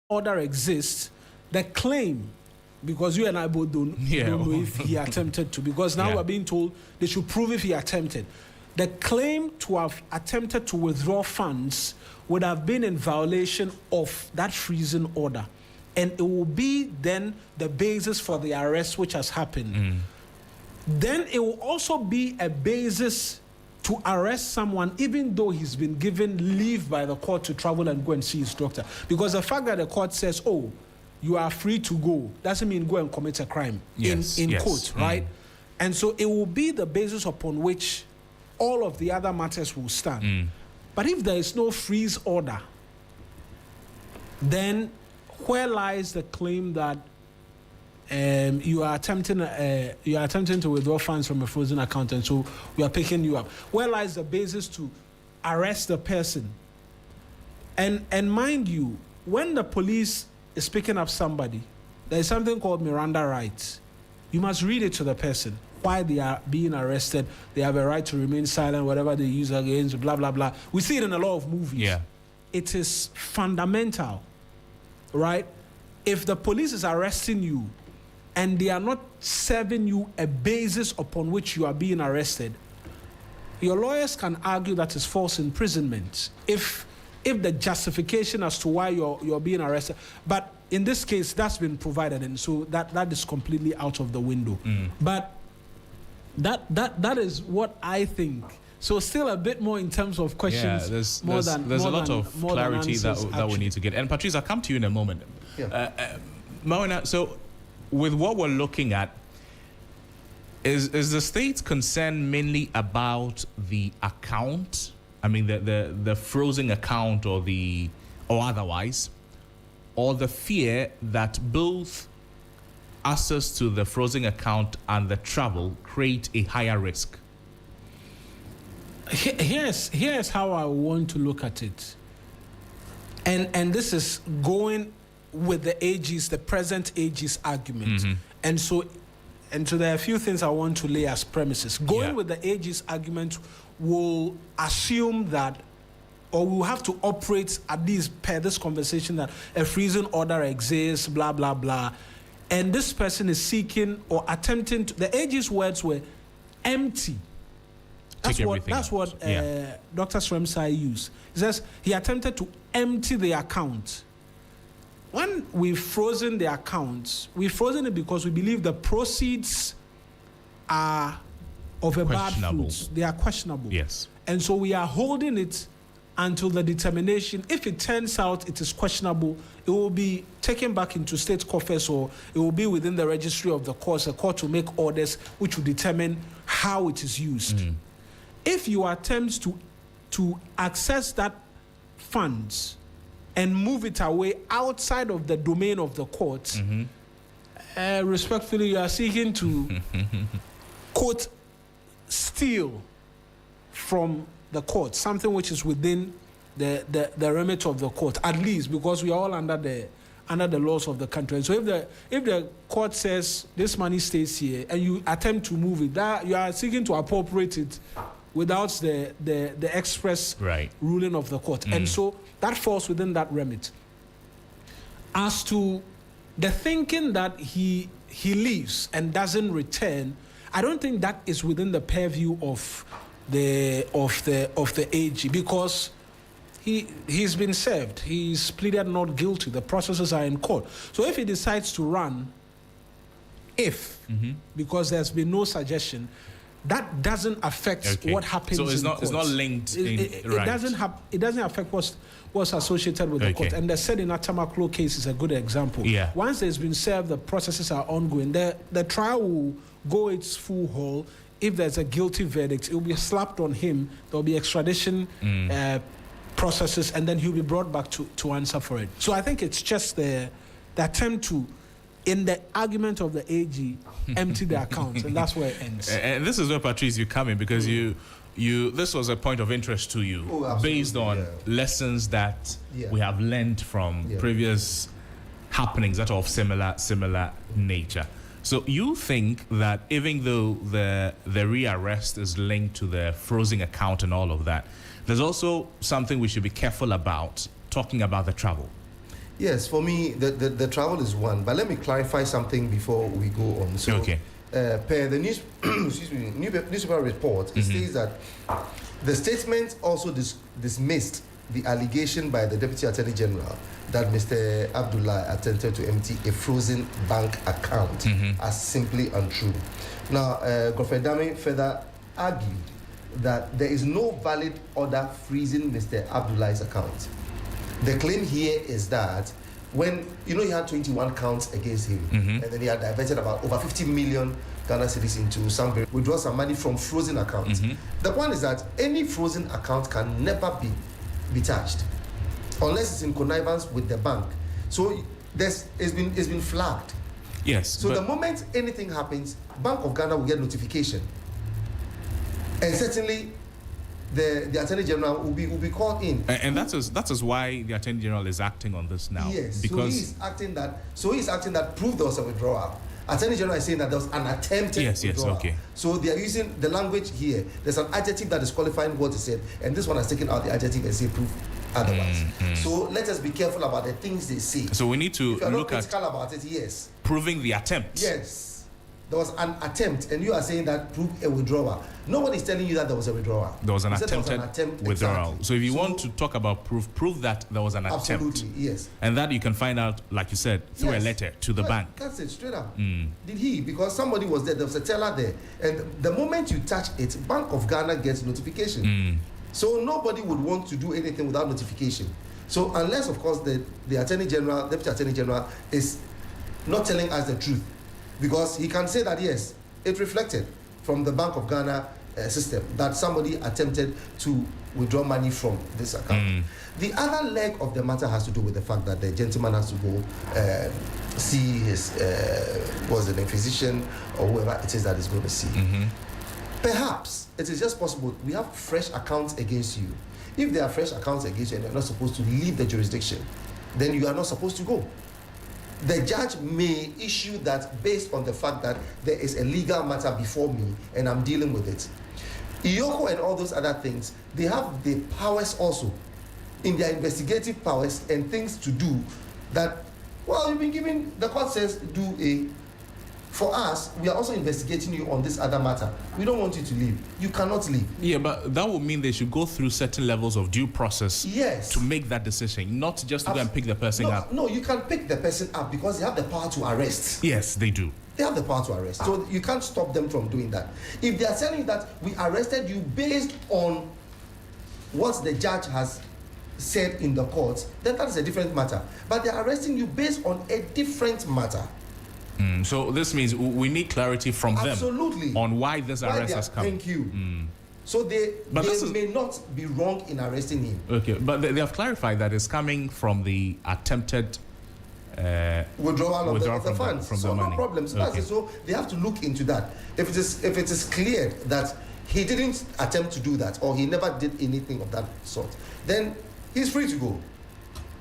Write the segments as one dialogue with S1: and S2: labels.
S1: order exists, the claim, because you and I both don't know if he attempted to, because now we're being told they should prove if he attempted. The claim to have attempted to withdraw funds would have been in violation of that freezing order. And it will be then the basis for the arrest which has happened. Then it will also be a basis to arrest someone even though he's been given leave by the court to travel and go and see his doctor. Because the fact that the court says, oh, you are free to go, doesn't mean go and commit a crime in court, right? And so it will be the basis upon which all of the other matters will stand. But if there is no freeze order, then where lies the claim that you are attempting to withdraw funds from a frozen account, and so we are picking you up? Where lies the basis to arrest the person? And mind you, when the police is picking up somebody, there is something called Miranda rights. You must read it to the person why they are being arrested. They have a right to remain silent, whatever they use against, blah blah blah. We see it in a lot of movies. It is fundamental, right? If the police is arresting you and they are not serving you a basis upon which you are being arrested, your lawyers can argue that is false imprisonment if the justification as to why you're being arrested. But in this case, that's been provided, and so that is completely out of the window. But that is what I think. So still a bit more in terms of questions.
S2: There's a lot of clarity that we need to get. And Patrice, I'll come to you in a moment. Mawuena, so with what we're looking at, is the state concerned mainly about the account? I mean, the frozen account or otherwise, or the fear that both access to the frozen account and the travel create a higher risk?
S1: Here's how I want to look at it. And this is going with the present AG's argument. And so there are a few things I want to lay as premises. Going with the AG's argument will assume that, or we'll have to operate at least per this conversation, that a freezing order exists, blah, blah, blah. And this person is seeking or attempting to, the AG's words were empty. That's what Dr. Sremsai used. He says he attempted to empty the account. When we've frozen the account, we've frozen it because we believe the proceeds are of a bad fruit. They are questionable.
S2: Yes.
S1: And so we are holding it until the determination. If it turns out it is questionable, it will be taken back into state coffers, or it will be within the registry of the courts. The court will make orders which will determine how it is used. If you attempt to access that funds and move it away outside of the domain of the court, respectfully, you are seeking to quote steal from the court something which is within the remit of the court, at least, because we are all under the laws of the country. And so if the court says this money stays here and you attempt to move it, that you are seeking to appropriate it without the express ruling of the court. And so that falls within that remit. As to the thinking that he leaves and doesn't return, I don't think that is within the purview of the AG, because he's been served. He's pleaded not guilty. The processes are in court. So if he decides to run, because there's been no suggestion, that doesn't affect what happens.
S2: So it's
S1: in
S2: not
S1: court.
S2: It's not linked.
S1: It doesn't affect what's associated with the court. And the said in Atamaklo case is a good example. Once there's been served, the processes are ongoing. The trial will go its full haul. If there's a guilty verdict, it will be slapped on him. There will be extradition processes, and then he'll be brought back to answer for it. So I think it's just the attempt to, in the argument of the AG, empty the account, and that's where it ends.
S2: And this is where, Patrice, you come in, because you this was a point of interest to you, based on lessons that we have learned from previous happenings that are of similar nature. So you think that even though the rearrest is linked to the frozen account and all of that, there's also something we should be careful about, talking about the travel.
S3: Yes, for me, the travel is one. But let me clarify something before we go on. So,
S2: okay.
S3: Per the newspaper report, it states that the statement also dismissed the allegation by the Deputy Attorney General that Mr. Abdullah attempted to empty a frozen bank account as simply untrue. Now, Godfrey Dame further argued that there is no valid order freezing Mr. Abdullah's account. The claim here is that when, he had 21 counts against him, and then he had diverted about over 50 million Ghana cedis into some withdraw some money from frozen accounts. The point is that any frozen account can never be charged unless it's in connivance with the bank. So it's been flagged.
S2: Yes.
S3: So the moment anything happens, Bank of Ghana will get notification, and certainly the Attorney General will be called in.
S2: And that is why the Attorney General is acting on this now.
S3: Yes.
S2: Because
S3: he's acting that proof there was a withdrawal. Attorney General is saying that there was an attempted withdrawal.
S2: Okay.
S3: So they are using the language here. There's an adjective that is qualifying what he said, and this one has taken out the adjective and say proof otherwise. So let us be careful about the things they say.
S2: So we need to look at
S3: about it. Yes.
S2: Proving the attempt.
S3: Yes. There was an attempt, and you are saying that prove a withdrawal. Nobody's telling you that there was a withdrawal.
S2: There was an attempted withdrawal.
S3: Exactly.
S2: So if you want to talk about prove that there was an attempt.
S3: Absolutely, yes.
S2: And that you can find out, like you said, through a letter to the bank.
S3: That's it, straight up. Did he? Because somebody was there was a teller there. And the moment you touch it, Bank of Ghana gets notification. So nobody would want to do anything without notification. So unless, of course, the Attorney General, Deputy Attorney General, is not telling us the truth. Because he can say that, yes, it reflected from the Bank of Ghana system that somebody attempted to withdraw money from this account. The other leg of the matter has to do with the fact that the gentleman has to go see his physician or whoever it is that is going to see. Perhaps it is just possible we have fresh accounts against you. If there are fresh accounts against you and you're not supposed to leave the jurisdiction, then you are not supposed to go. The judge may issue that based on the fact that there is a legal matter before me and I'm dealing with it. Iyoko and all those other things, they have the powers also in their investigative powers and things to do that, well, you've been given, the court says do a. For us, we are also investigating you on this other matter. We don't want you to leave. You cannot leave.
S2: Yeah, but that would mean they should go through certain levels of due process to make that decision, not just to go and pick the person up.
S3: No, you can pick the person up because they have the power to arrest.
S2: Yes, they do.
S3: They have the power to arrest. So you can't stop them from doing that. If they are telling you that we arrested you based on what the judge has said in the court, then that is a different matter. But they are arresting you based on a different matter.
S2: So this means we need clarity from them on why this arrest has come.
S3: Thank you. So they may not be wrong in arresting him.
S2: Okay, but they have clarified that it's coming from the attempted
S3: withdrawal of the funds.
S2: From
S3: so
S2: the money.
S3: No problem. So, that's it. So they have to look into that. If it is clear that he didn't attempt to do that or he never did anything of that sort, then he's free to go.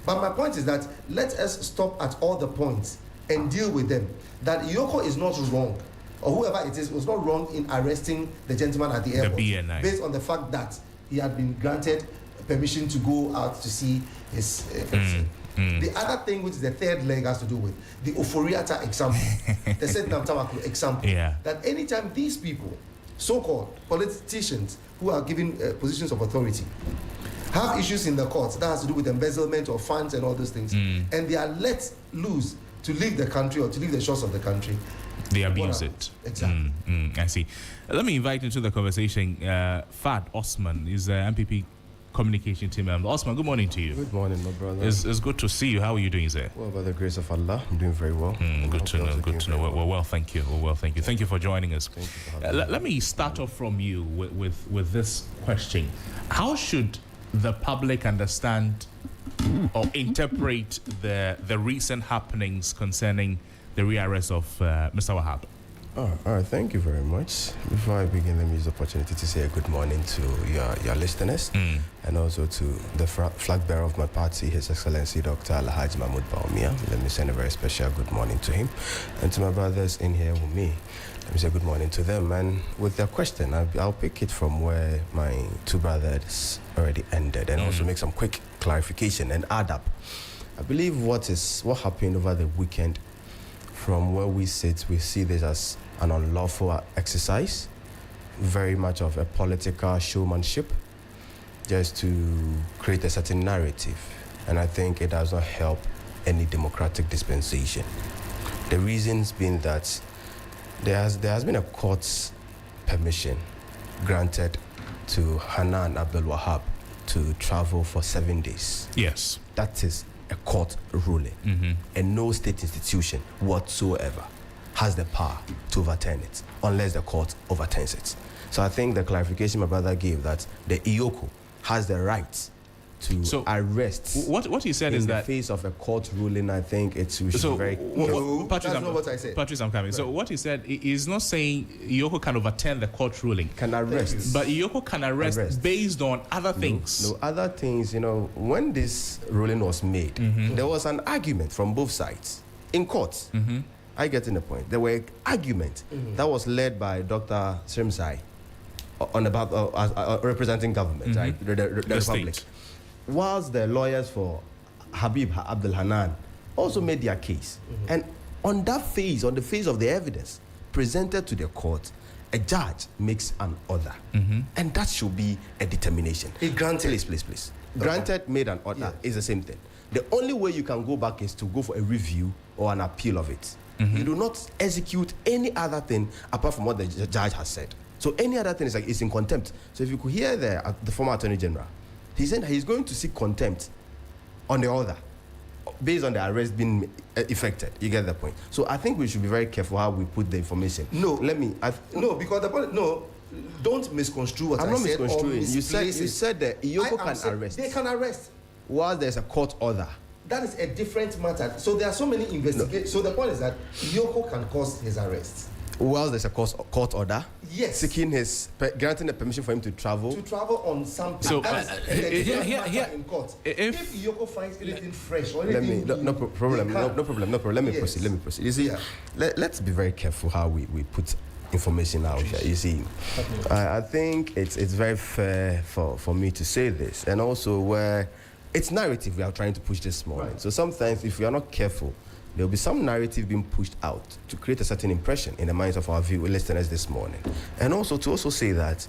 S3: But my point is that let us stop at all the points and deal with them. That Iyoko is not wrong, or whoever it is was not wrong in arresting the gentleman at the airport, based on the fact that he had been granted permission to go out to see his person. The other thing, which is the third leg, has to do with the Oforiata example, the Sentinel Tamaklu example. That anytime these people, so-called politicians who are given positions of authority, have issues in the courts that has to do with embezzlement of funds and all those things, and they are let loose to leave the country or to leave the shores of the country,
S2: they abuse it.
S3: Exactly.
S2: I see. Let me invite into the conversation Fad Osman is the MPP communication team member. Osman, good morning to you.
S4: Good morning, my brother.
S2: It's good to see you. How are you doing, sir?
S4: Well, by the grace of Allah, I'm doing very well.
S2: Good to know. Good to know. Well, thank you. Thank you. Thank you for joining us.
S4: Thank you for
S2: let me start off from you with this question. How should the public understand or interpret the recent happenings concerning the rearrest of Mr. Wahab?
S4: All right, thank you very much. Before I begin, let me use the opportunity to say a good morning to your listeners and also to the flag bearer of my party, His Excellency Dr. Alhaji Mahmoud Baumia. Let me send a very special good morning to him. And to my brothers in here with me, let me say good morning to them. And with their question, I'll pick it from where my two brothers already ended and also make some quick clarification and add up. I believe what happened over the weekend, from where we sit, we see this as an unlawful exercise, very much of a political showmanship, just to create a certain narrative. And I think it does not help any democratic dispensation. The reasons being that there has been a court's permission granted to Annan Abdul Wahab to travel for 7 days.
S2: Yes.
S4: That is a court ruling. And no state institution whatsoever has the power to overturn it unless the court overturns it. So I think the clarification my brother gave, that the Iyoko has the right to arrest.
S2: What he said is that
S4: in the face of a court ruling, I think we should be very.
S3: That's not what I said.
S2: Patrice, I'm coming. Right. So what he said is not saying Iyoko can overturn the court ruling.
S4: Can arrest.
S2: But Iyoko can arrest based on other things.
S4: No, other things. When this ruling was made, there was an argument from both sides in court. I get in the point. There were argument that was led by Dr. Srimsai on about representing government, right? The Republic.
S2: State.
S4: Whilst the lawyers for Habib Abdul Hanan also made their case. And on the face of the evidence presented to the court, a judge makes an order. And that should be a determination.
S3: It granted.
S4: Please. Granted, made an order is the same thing. The only way you can go back is to go for a review or an appeal of it. You do not execute any other thing apart from what the judge has said. So any other thing is in contempt. So if you could hear the former Attorney General, he said he's going to seek contempt on the order based on the arrest being effected. You get the point. So I think we should be very careful how we put the information.
S3: Because the point. Don't misconstrue what I said.
S4: I'm not misconstruing. You said that Iyoko can arrest.
S3: They can arrest
S4: while there's a court order.
S3: That is a different matter. So there are so many investigations. So the point is that Iyoko can cause his arrest.
S4: While there's a court order,
S3: yes,
S4: granting the permission for him to travel.
S3: To travel on something.
S2: So
S3: in court. If Iyoko finds anything fresh or anything,
S4: no problem. Let me proceed. You see, let's be very careful how we put information out here. You see, I think it's very fair for me to say this, and also where it's narrative we are trying to push this morning. Right. So sometimes if we are not careful, there will be some narrative being pushed out to create a certain impression in the minds of our listeners this morning. And also to say that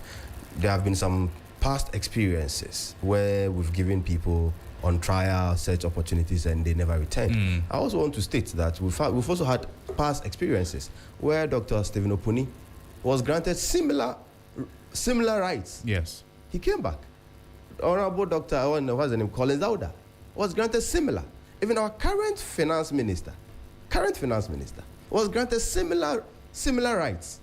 S4: there have been some past experiences where we've given people on trial such opportunities and they never returned. I also want to state that we've also had past experiences where Dr. Stephen Opuni was granted similar rights.
S2: Yes.
S4: He came back. Honorable Dr. Collins Dauda was granted similar. Even our current finance minister was granted similar rights.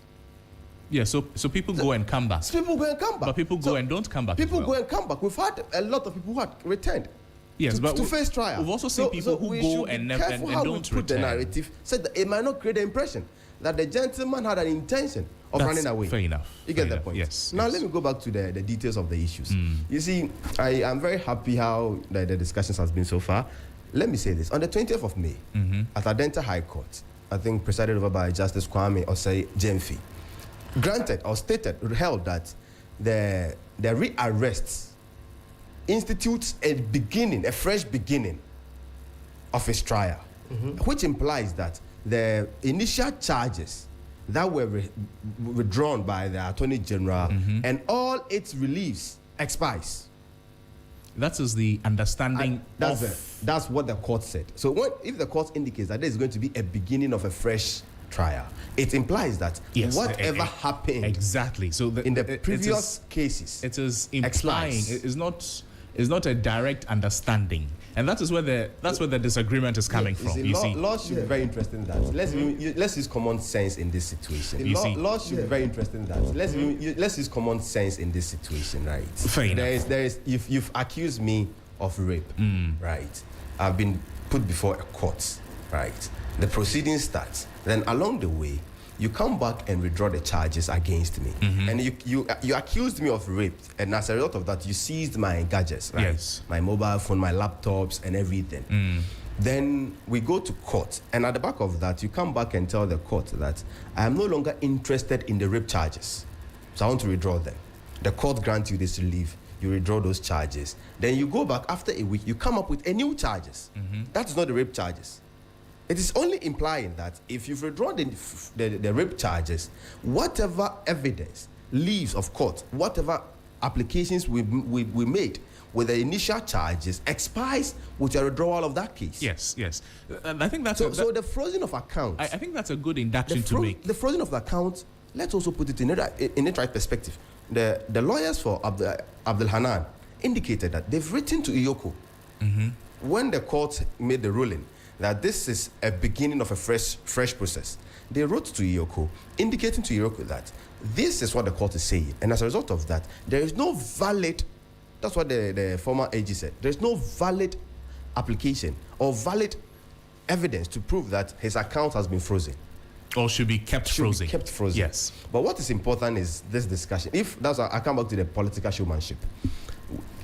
S2: Yeah, so people go and come back.
S4: People go and come back.
S2: But people go and don't come back.
S4: People go and come back. We've had a lot of people who had returned.
S2: Yes, but
S4: to face trial.
S2: We've also seen people who go and never and don't return.
S4: The narrative said that it might not create the impression that the gentleman had an intention of running away.
S2: Fair enough.
S4: You get the point.
S2: Yes.
S4: Now let me go back to the details of the issues. You see, I am very happy how the discussions has been so far. Let me say this. On the 20th of May, at Adenta High Court, I think presided over by Justice Kwame Osei Jemfi, held that the rearrests institutes a fresh beginning of his trial, which implies that the initial charges that were withdrawn by the Attorney General and all its reliefs expires.
S2: That is the understanding.
S4: That's what the court said. So if the court indicates that there is going to be a beginning of a fresh trial, it implies that whatever happened
S2: exactly. So
S4: in the previous cases,
S2: it is implying it is not a direct understanding, and that is where the disagreement is coming from. You see,
S4: law should be very interested in that. Let's use common sense in this situation. Law should be very interested in that. Let's use common sense in this situation, right?
S2: Fair enough.
S4: There is. You've accused me of rape, right? I've been put before a court, right? The proceedings starts. Then along the way, you come back and withdraw the charges against me, and you accused me of rape, and as a result of that, you seized my gadgets, right?
S2: Yes.
S4: My mobile phone, my laptops, and everything. Then we go to court, and at the back of that, you come back and tell the court that I am no longer interested in the rape charges, so I want to withdraw them. The court grants you this relief. you withdraw those charges. Then you go back after a week, you come up with a new charges. That is not the rape charges. It is only implying that if you've withdrawn the rape charges, whatever evidence leaves of court, whatever applications we made with the initial charges expires with your withdrawal of that case.
S2: Yes. And I think that's
S4: so the frozen of accounts.
S2: I think that's a good induction to make.
S4: The frozen of the accounts. Let's also put it in a right perspective. The lawyers for Abdul Hanan indicated that they've written to Iyoko when the court made the ruling that this is a beginning of a fresh process. They wrote to Iyoko, indicating to Iyoko that this is what the court is saying, and as a result of that, there is no valid. That's what the former AG said. There is no valid application or valid evidence to prove that his account has been frozen.
S2: Or should be kept frozen. Yes.
S4: But what is important is this discussion. If that's why I come back to the political showmanship.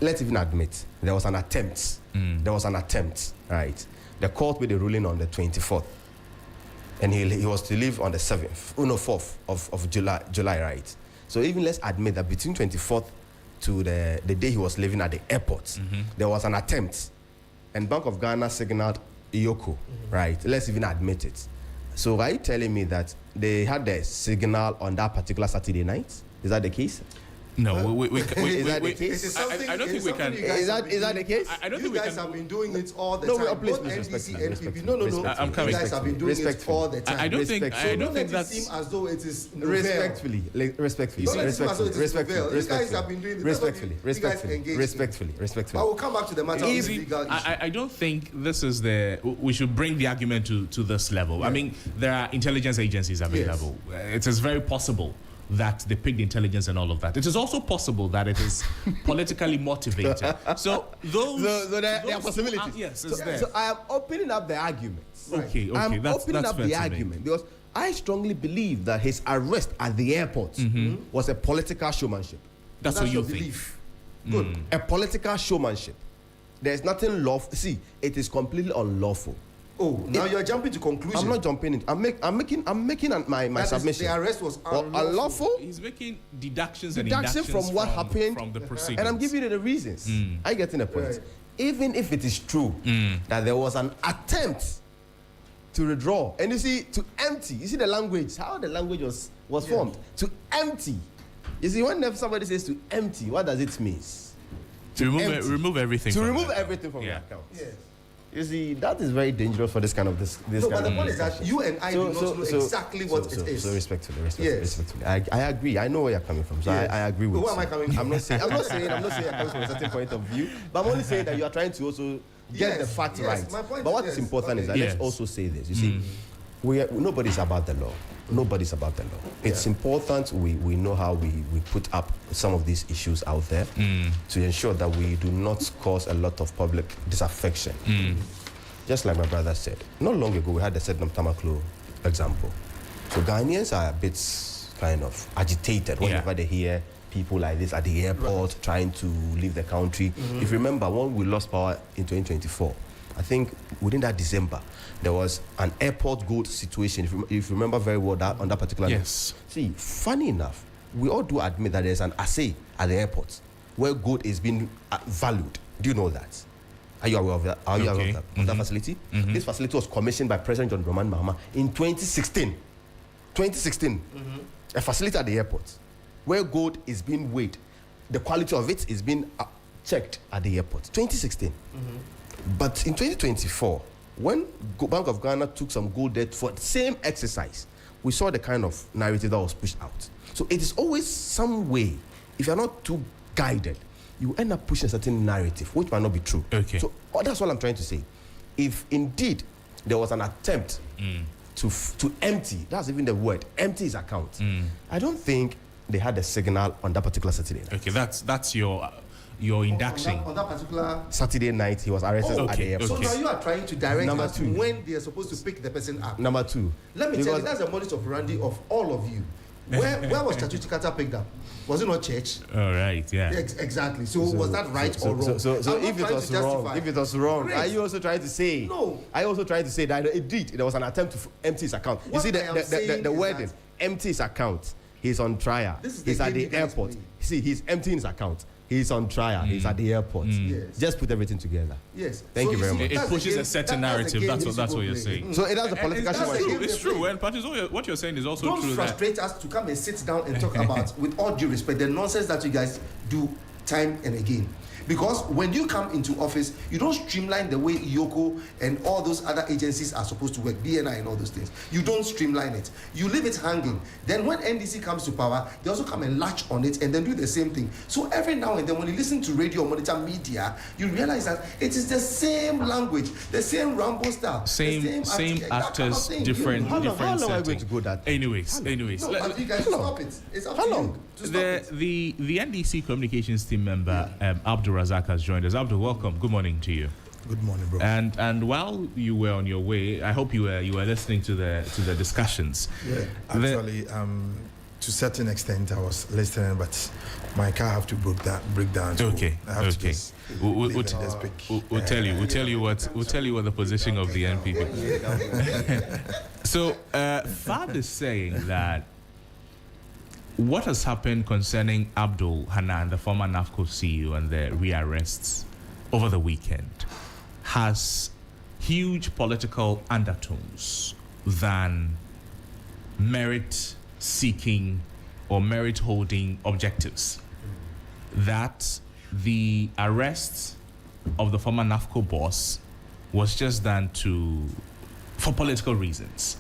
S4: Let's even admit there was an attempt. There was an attempt, right? The court made a ruling on the 24th. And he was to leave on the 4th of July, right? So even let's admit that between 24th to the day he was leaving at the airport, there was an attempt. And Bank of Ghana signaled Iyoko, right? Let's even admit it. So are you telling me that they had the signal on that particular Saturday night? Is that the case?
S2: No,
S4: is that the case?
S2: I don't think we can.
S4: Is that the case?
S2: I don't think
S3: you guys have been doing it all the time.
S4: No, please,
S3: Both NDC, NPP.
S4: No.
S2: I'm coming.
S3: You guys have been doing it all the time.
S2: I don't think that's.
S3: It seem as though it is
S4: respectfully.
S3: You guys have been doing it.
S4: Respectfully.
S3: I will come back to the matter of legal issue.
S2: I don't think this is we should bring the argument to this level. Yeah. I mean, there are intelligence agencies available. Yes. It is very possible that they picked intelligence and all of that. It is also possible that it is politically motivated. So there are
S4: possibilities.
S2: Yes,
S4: so I am opening up the arguments.
S2: Right. Okay.
S4: I'm opening up the argument because I strongly believe that his arrest at the airport was a political showmanship.
S2: That's what you think.
S4: Good. A political showmanship. There's nothing lawful. See, it is completely unlawful.
S3: Oh, now you're jumping to conclusion.
S4: I'm not jumping in. I'm making my submission.
S3: The arrest was unlawful.
S2: He's making deductions
S4: from what happened
S2: from the proceedings.
S4: And I'm giving you the reasons. I get in the point. Right. Even if it is true that there was an attempt to withdraw, and you see, to empty. You see the language, how the language was formed. To empty. You see, when somebody says to empty, what does it mean?
S2: To remove everything.
S4: To remove everything from the account.
S3: Yes.
S4: You see, that is very dangerous for this kind of.
S3: But the point is that you and I do not know exactly what it is.
S4: So respectfully. I agree. I know where you're coming from. So I agree with you.
S3: Where am I coming from?
S4: I'm not saying you're coming from a certain point of view. But I'm only saying that you are trying to also get the fact right. But what is important is that let's also say this. You see, nobody's about the law. Nobody's about the law. It's important we know how we put up some of these issues out there to ensure that we do not cause a lot of public disaffection. Just like my brother said, not long ago we had the Sednam Tamaklo example. So Ghanaians are a bit kind of agitated whenever they hear people like this at the airport trying to leave the country. If you remember, when we lost power in 2024, I think within that December, there was an airport gold situation, if you remember very well, that on that particular
S2: Yes.
S4: note. See, funny enough, we all do admit that there's an assay at the airport where gold is being valued. Do you know that? Are you aware of that? Are you aware of that, of that facility? This facility was commissioned by President John Dramani Mahama in 2016. A facility at the airport where gold is being weighed. The quality of it is being checked at the airport. 2016. But in 2024, when Bank of Ghana took some gold debt for the same exercise, we saw the kind of narrative that was pushed out. So it is always some way, if you're not too guided, you end up pushing a certain narrative, which might not be true.
S2: Okay.
S4: So that's what I'm trying to say. If indeed there was an attempt to empty, that's even the word, empty his account, I don't think they had a signal on that particular Saturday night.
S2: Okay, that's your induction.
S3: On that particular
S4: Saturday night, he was arrested at the airport.
S3: So now you are trying to direct us to when they are supposed to pick the person up.
S4: Number two.
S3: Let me tell you, that's a modus operandi of all of you. Where was Chachuchi Kata picked up? Was it not church?
S2: All right, yeah.
S3: Exactly. So was that right or wrong?
S4: So if it was wrong,
S3: Great.
S4: are you also trying to say?
S3: No.
S4: Are you also trying to say that indeed there was an attempt to empty his account? You see the wording, empty his account. He's on trial. He's at the airport. See, he's emptying his account. he's on trial, he's at the airport.
S3: Yes.
S4: Just put everything together.
S3: Yes.
S4: Thank you very much.
S2: It pushes a certain narrative. That's what you're saying.
S4: So that's the political
S2: show. It's true. And Patrice, what you're saying is also
S3: Don't
S2: true.
S3: Don't frustrate us to come and sit down and talk about, with all due respect, the nonsense that you guys do time and again. Because when you come into office, you don't streamline the way Yoko and all those other agencies are supposed to work, BNI and all those things. You don't streamline it. You leave it hanging. Then when NDC comes to power, they also come and latch on it and then do the same thing. So every now and then when you listen to radio or monitor media, you realize that it is the same language, the same Rambo style.
S2: Same actors, different
S4: How long are we going to go that?
S2: Anyways.
S3: No, but you guys stop it. It's up to you to stop it.
S2: The NDC communications team member, Abdul Razak, has joined us. Abdul, welcome. Good morning to you.
S5: Good morning, bro.
S2: And while you were on your way, I hope you were listening to the discussions.
S5: Yeah, actually, to a certain extent, I was listening, but my car have to break down. So
S2: okay. We'll tell you what the position of the NPP. So Fad is saying that what has happened concerning Abdul Hanan, the former NAFCO CEO, and the rearrests over the weekend has huge political undertones than merit-seeking or merit-holding objectives. That the arrest of the former NAFCO boss was just done for political reasons.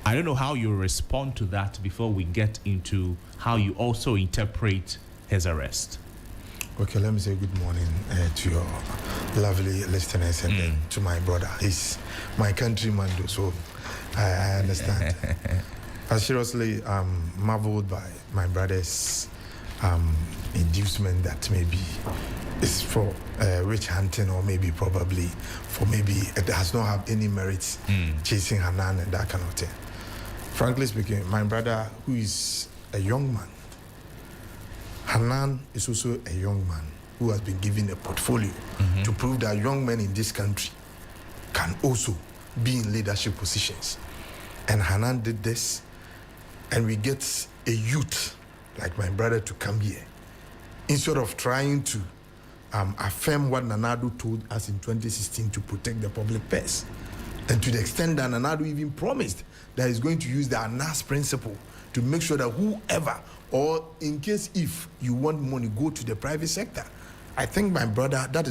S2: I don't know how you respond to that before we get into how you also interpret his arrest.
S5: Okay, let me say good morning to your lovely listeners and then to my brother. He's my countryman, though, so I understand. Seriously, I'm marveled by my brother's inducement that maybe it's for witch hunting or maybe probably it does not have any merits chasing Hanan and that kind of thing. Frankly speaking, my brother, who is a young man, Hanan is also a young man who has been given a portfolio to prove that young men in this country can also be in leadership positions. And Hanan did this, and we get a youth like my brother to come here. Instead of trying to affirm what Nanado told us in 2016 to protect the public purse, and to the extent that Nanado even promised that he's going to use the ANAS principle to make sure that whoever, or in case if you want money, go to the private sector. I think, my brother, that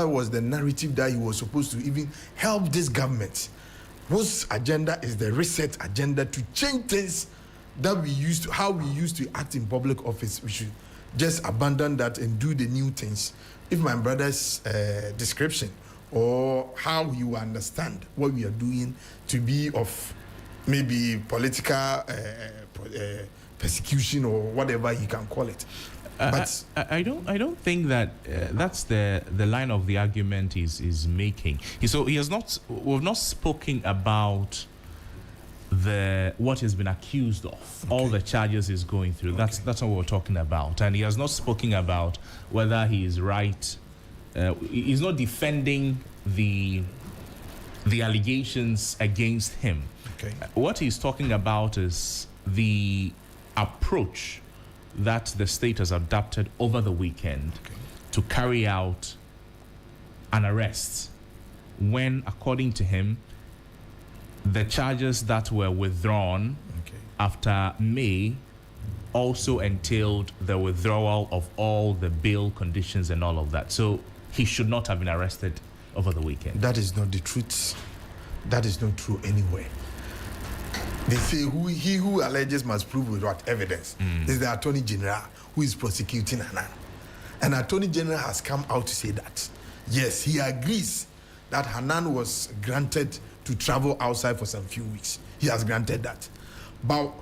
S5: was the narrative that he was supposed to even help this government, whose agenda is the reset agenda to change things that how we used to act in public office. We should just abandon that and do the new things. If my brother's description or how you understand what we are doing to be of maybe political persecution or whatever you can call it. But
S2: I don't think that that's the line of the argument he's making. We've not spoken about what he's been accused of, all the charges he's going through. That's what we're talking about, and he has not spoken about whether he is right. He's not defending the allegations against him.
S5: Okay.
S2: What he's talking about is the approach that the state has adopted over the weekend to carry out an arrest when, according to him, the charges that were withdrawn after May also entailed the withdrawal of all the bail conditions and all of that. So he should not have been arrested over the weekend.
S5: That is not the truth. That is not true anyway. They say he who alleges must prove with what evidence. Is the Attorney General who is prosecuting Annan. And Attorney General has come out to say that, yes, he agrees that Hanan was granted to travel outside for some few weeks. He has granted that. But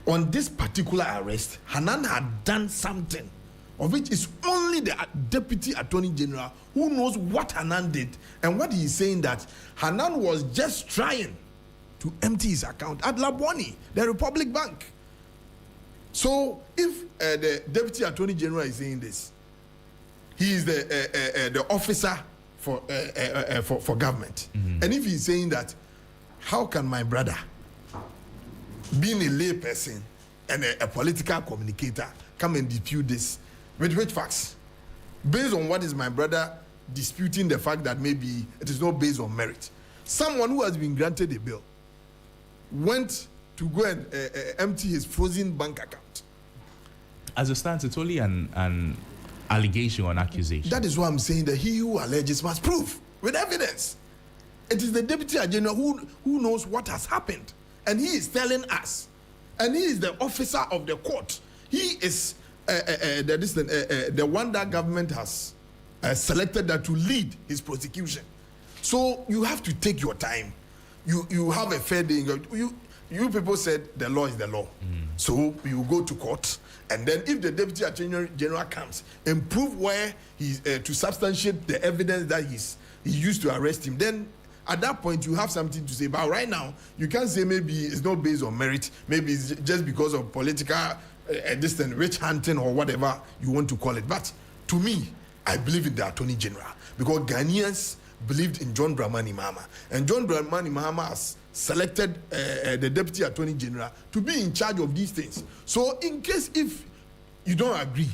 S5: on this particular arrest, Hanan had done something of which is only the Deputy Attorney General who knows what Hanan did. And what he is saying that Hanan was just trying to empty his account at Labwani, the Republic Bank. So if the Deputy Attorney General is saying this, he is the officer for government. And if he's saying that, how can my brother, being a lay person and a political communicator, come and dispute this? With which facts? based on what is my brother disputing the fact that maybe it is not based on merit. Someone who has been granted a bail went to go and empty his frozen bank account.
S2: As it stands, it's only an allegation or an accusation.
S5: That is why I'm saying that he who alleges must prove with evidence. It is the deputy agent who knows what has happened, and he is telling us, and he is the officer of the court. He is the one that government has selected that to lead his prosecution. So you have to take your time. You have a fair day. You people said the law is the law. So you go to court, and then if the deputy attorney general comes and prove where he's to substantiate the evidence that he used to arrest him, then at that point you have something to say. But right now you can't say maybe it's not based on merit, maybe it's just because of political distant rich hunting or whatever you want to call it. But to me, I believe in the attorney general, because Ghanaians believed in John Dramani Mahama, and John Dramani Mahama has selected the deputy attorney general to be in charge of these things. So in case if you don't agree,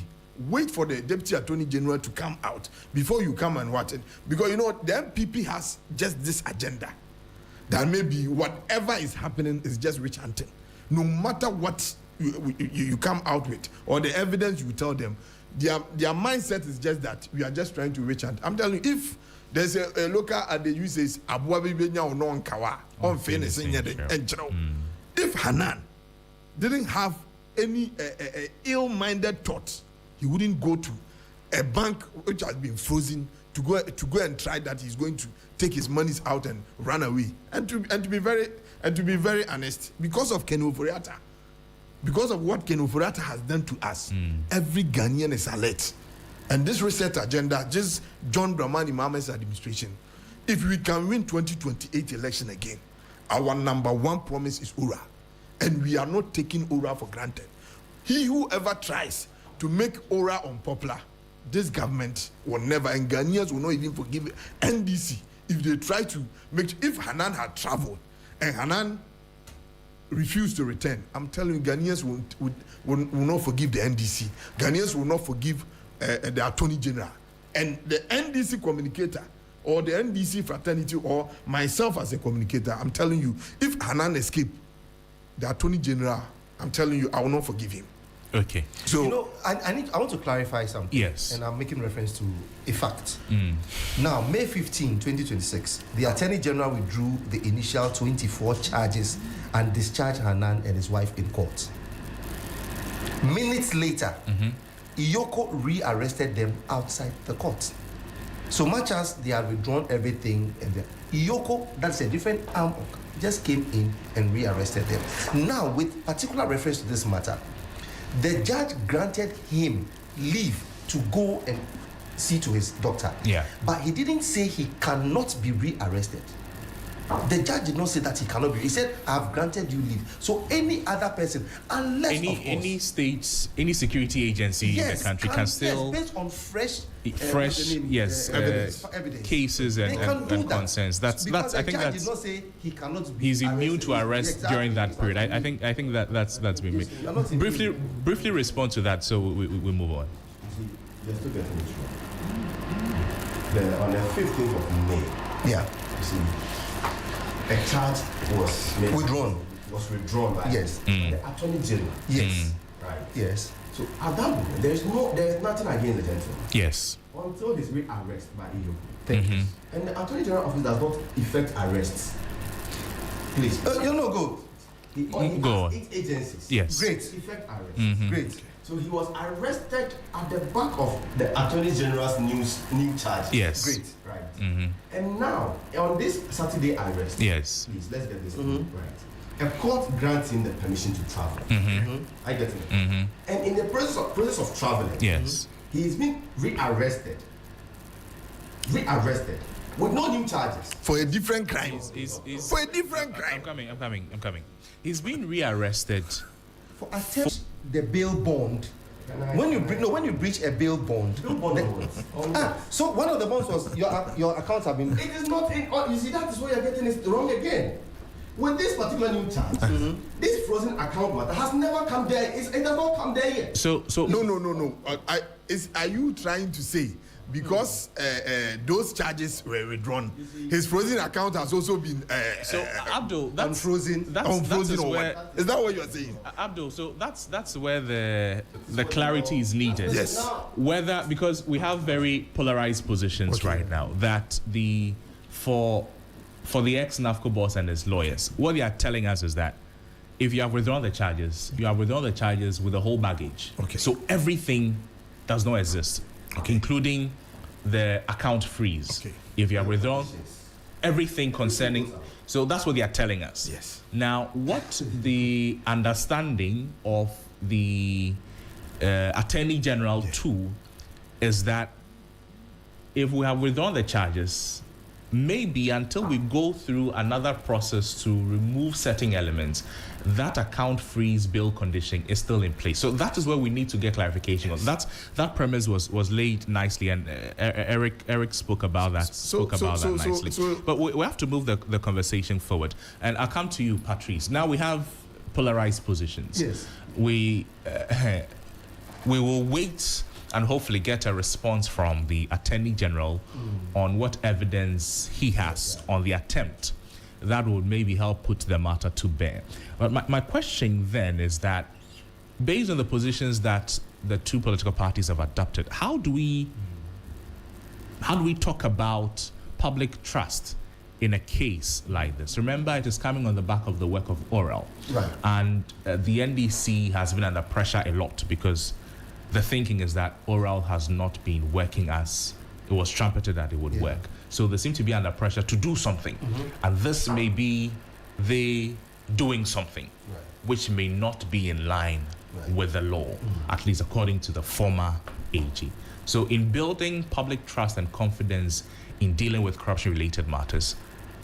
S5: wait for the deputy attorney general to come out before you come and watch it, because you know the MPP has just this agenda that maybe whatever is happening is just witch hunting. No matter what you come out with or the evidence you tell them, their mindset is just that we are just trying to witch hunt. I'm telling you, if there's a local at the uses if Hanan didn't have any ill-minded thoughts, he wouldn't go to a bank which has been frozen to go and try that he's going to take his monies out and run away. And to be very honest, because of Ken Oforiatta, because of what Ken Oforiatta has done to us, every Ghanaian is alert. And this reset agenda, just John Dramani Mahama's administration, if we can win 2028 election again, our number one promise is Ura. And we are not taking Ura for granted. He who ever tries to make Ura unpopular, this government will never, and Ghanaians will not even forgive NDC if they try to make, if Hanan had traveled and Hanan refused to return, I'm telling you, Ghanaians will not forgive the NDC. Ghanaians will not forgive the Attorney General. And the NDC communicator or the NDC fraternity or myself as a communicator, I'm telling you, if Hanan escaped, the Attorney General, I'm telling you, I will not forgive him.
S2: Okay.
S3: So, you know, I want to clarify something.
S2: Yes.
S3: And I'm making reference to a fact. Now, May 15, 2026, the Attorney General withdrew the initial 24 charges and discharged Hanan and his wife in court. Minutes later, Iyoko rearrested them outside the court. So much as they had withdrawn everything, and Iyoko, that's a different arm, just came in and rearrested them. Now, with particular reference to this matter, the judge granted him leave to go and see to his doctor.
S2: Yeah.
S3: But he didn't say he cannot be rearrested. The judge did not say that he cannot be. He said, I have granted you leave. So any other person, unless
S2: any states, any security agency in the country can still,
S3: based on fresh
S2: evidence, cases and concerns. That's I think that's.
S3: Did not say he cannot be
S2: he's immune to arrest during that period. I think that's been made. Briefly respond to that, so we move on.
S4: Just to get this wrong. On the 15th of May.
S3: Yeah.
S4: You see, a charge was
S3: withdrawn
S4: by the Attorney General.
S3: Yes.
S4: Right.
S3: Yes.
S4: So at that moment, there is nothing against the gentleman.
S2: Yes.
S4: Until his rearrest by Iyoko.
S3: Thank you.
S4: And the Attorney General office does not effect arrests. Please.
S3: You know, go.
S4: He only
S2: go
S4: has 8 agencies.
S2: Yes.
S3: Great.
S4: Effect arrests.
S3: Great.
S4: So he was arrested at the back of the Attorney General's new charge.
S2: Yes.
S3: Great.
S4: Right. And now, on this Saturday arrest,
S2: yes.
S4: please, let's get this right. A court grants him the permission to travel. I get it. And in the process of traveling,
S2: yes,
S4: he is being rearrested with no new charges.
S5: For a different crime.
S2: For a different crime. I'm coming. He's been rearrested
S3: For attempt the bail bond. When you breach a bail bond. So one of the bonds was your accounts have been.
S4: It is not in. You see, that is where you're getting it wrong again.
S3: with this particular new charge, this frozen account matter has never come there. It does not come there yet.
S2: So
S5: No. Are you trying to say because those charges were withdrawn, his frozen account has also been
S2: Abdul, that's
S5: unfrozen? Is that what you're saying?
S2: Abdul, so that's where the clarity is needed.
S5: Yes.
S2: Whether, because we have very polarized positions right now, that for the ex-NAFCO boss and his lawyers, what they are telling us is that if you have withdrawn the charges, you have withdrawn the charges with the whole baggage.
S5: Okay.
S2: So everything does not exist, including the account freeze.
S5: Okay.
S2: If you have withdrawn everything concerning, so that's what they are telling us.
S5: Yes.
S2: Now, what the understanding of the Attorney General too is that if we have withdrawn the charges, maybe until we go through another process to remove certain elements, that account freeze bill condition is still in place. So that is where we need to get clarification on. That premise was laid nicely, and Eric spoke about that. Nicely. But we have to move the conversation forward. And I'll come to you, Patrice. Now we have polarized positions.
S3: Yes.
S2: We will wait and hopefully get a response from the Attorney General on what evidence he has on the attempt. That would maybe help put the matter to bear. But my question then is that, based on the positions that the two political parties have adopted, how do we talk about public trust in a case like this? Remember, it is coming on the back of the work of Oral.
S3: Right.
S2: And the NDC has been under pressure a lot because the thinking is that Oral has not been working as it was trumpeted that it would work. So they seem to be under pressure to do something. And this may be they doing something which may not be in line with the law, at least according to the former AG. So in building public trust and confidence in dealing with corruption-related matters,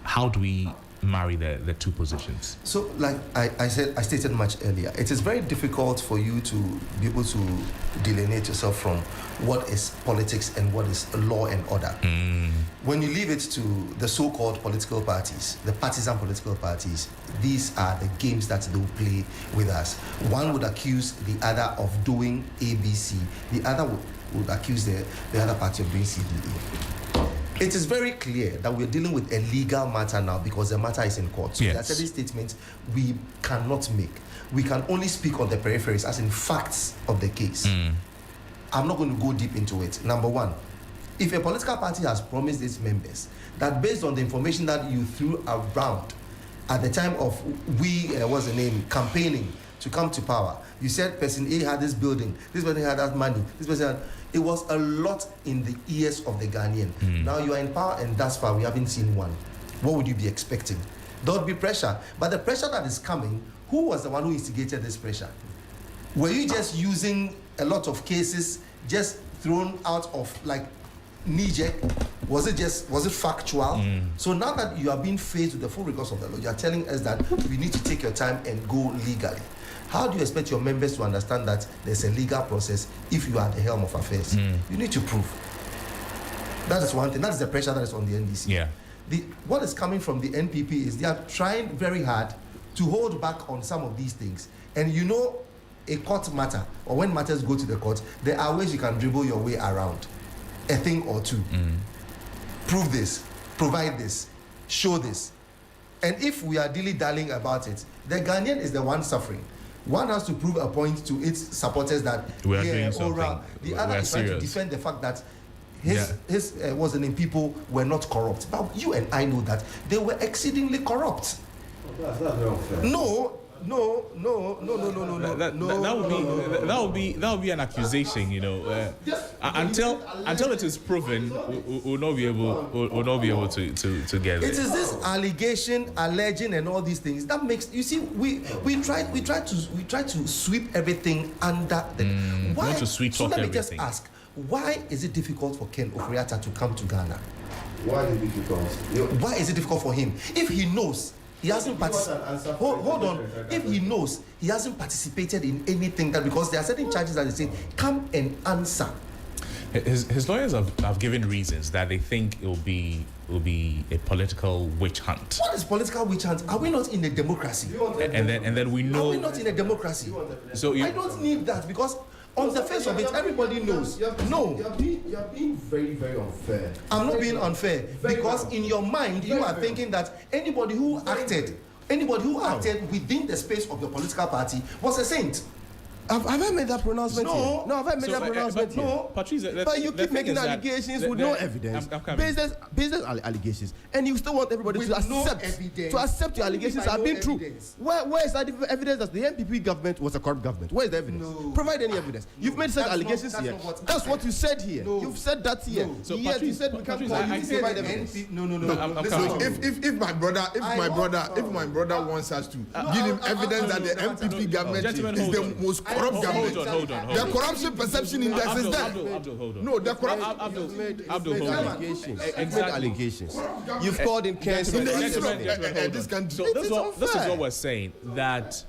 S2: how do we marry the two positions?
S3: So, like I stated much earlier, it is very difficult for you to be able to delineate yourself from what is politics and what is law and order. When you leave it to the so-called political parties, the partisan political parties, these are the games that they will play with us. One would accuse the other of doing ABC, the other would accuse the other party of doing CDA. It is very clear that we're dealing with a legal matter now because the matter is in court. So there are certain statements we cannot make. We can only speak on the peripheries, as in facts of the case. I'm not going to go deep into it. Number one, if a political party has promised its members that based on the information that you threw around at the time of campaigning to come to power, you said person A had this building, this person had that money, this person had... It was a lot in the ears of the Ghanaian. Now you are in power and thus far we haven't seen one. What would you be expecting? There would be pressure. But the pressure that is coming, who was the one who instigated this pressure? Were you just using a lot of cases just thrown out of like knee-jerk? Was it factual? So now that you are being faced with the full rigors of the law, you are telling us that we need to take your time and go legally. How do you expect your members to understand that there's a legal process if you are at the helm of affairs? You need to prove. That is one thing. That is the pressure that is on the NDC.
S2: Yeah.
S3: What is coming from the NPP is they are trying very hard to hold back on some of these things. And you know, a court matter, or when matters go to the court, there are ways you can dribble your way around a thing or two. Prove this, provide this, show this. And if we are dilly-dallying about it, the Ghanaian is the one suffering. One has to prove a point to its supporters that
S2: we are doing something.
S3: The other is trying to defend the fact that his people were not corrupt. But you and I know that they were exceedingly corrupt.
S6: That's very unfair.
S3: No.
S2: That would be an accusation, you know. Until it is proven, we'll not be able to get it.
S3: It is this allegation, alleging, and all these things that makes you see. We try to sweep everything under the. Why?
S2: Want to sweet talk
S3: let me
S2: everything.
S3: just ask: why is it difficult for Ken Ofori-Atta to come to Ghana?
S6: Why is it difficult?
S3: Why is it difficult for him if he knows? He hasn't participated. Hold on. If he knows he hasn't participated in anything, that because there are certain charges that they say, come and answer.
S2: His lawyers have given reasons that they think it will be a political witch hunt.
S3: What is political witch hunt? Are we not in a democracy?
S2: And then we know.
S3: Are we not in a democracy?
S2: So
S3: I don't need that because on the face of it, everybody knows. No,
S6: you're being very, very unfair.
S3: I'm not being unfair because
S6: very
S3: in your mind you are thinking that anybody who acted within the space of your political party was a saint.
S4: Have I made that pronouncement
S3: No.
S4: here? No, have I made that pronouncement here?
S3: No.
S2: Patrice,
S4: But you keep making allegations with no evidence. Business allegations. And you still want everybody
S3: With
S4: to
S3: no
S4: accept
S3: evidence.
S4: your allegations
S3: By
S4: have
S3: no
S4: been true.
S3: evidence.
S4: Where is that evidence that the NPP government was a corrupt government? Where is the evidence?
S3: No.
S4: Provide any evidence. You've made such
S3: That's
S4: allegations
S3: not
S4: here.
S3: what I
S4: That's
S3: said.
S4: what you said here.
S3: No.
S4: You've said that here.
S3: No.
S2: So
S4: Yes, you
S2: Patrice,
S4: said we can't
S2: Patrice,
S4: call you
S2: I
S4: to
S2: said
S4: provide
S3: the
S4: evidence.
S3: NP No.
S2: I'm
S3: Listen,
S2: coming.
S5: If my brother wants us to give him evidence that the MPP government
S2: Gentlemen,
S5: is
S2: hold
S5: the
S2: on.
S5: most corrupt government.
S2: Hold on.
S5: The corruption perception index is there.
S2: Abdul, hold on.
S5: No, the corruption.
S2: Abdul, hold on.
S4: Allegations.
S2: Exactly.
S4: Allegations. You've called in cancer.
S5: In the history of
S2: Gentlemen,
S5: this country.
S2: So this is what we're saying, that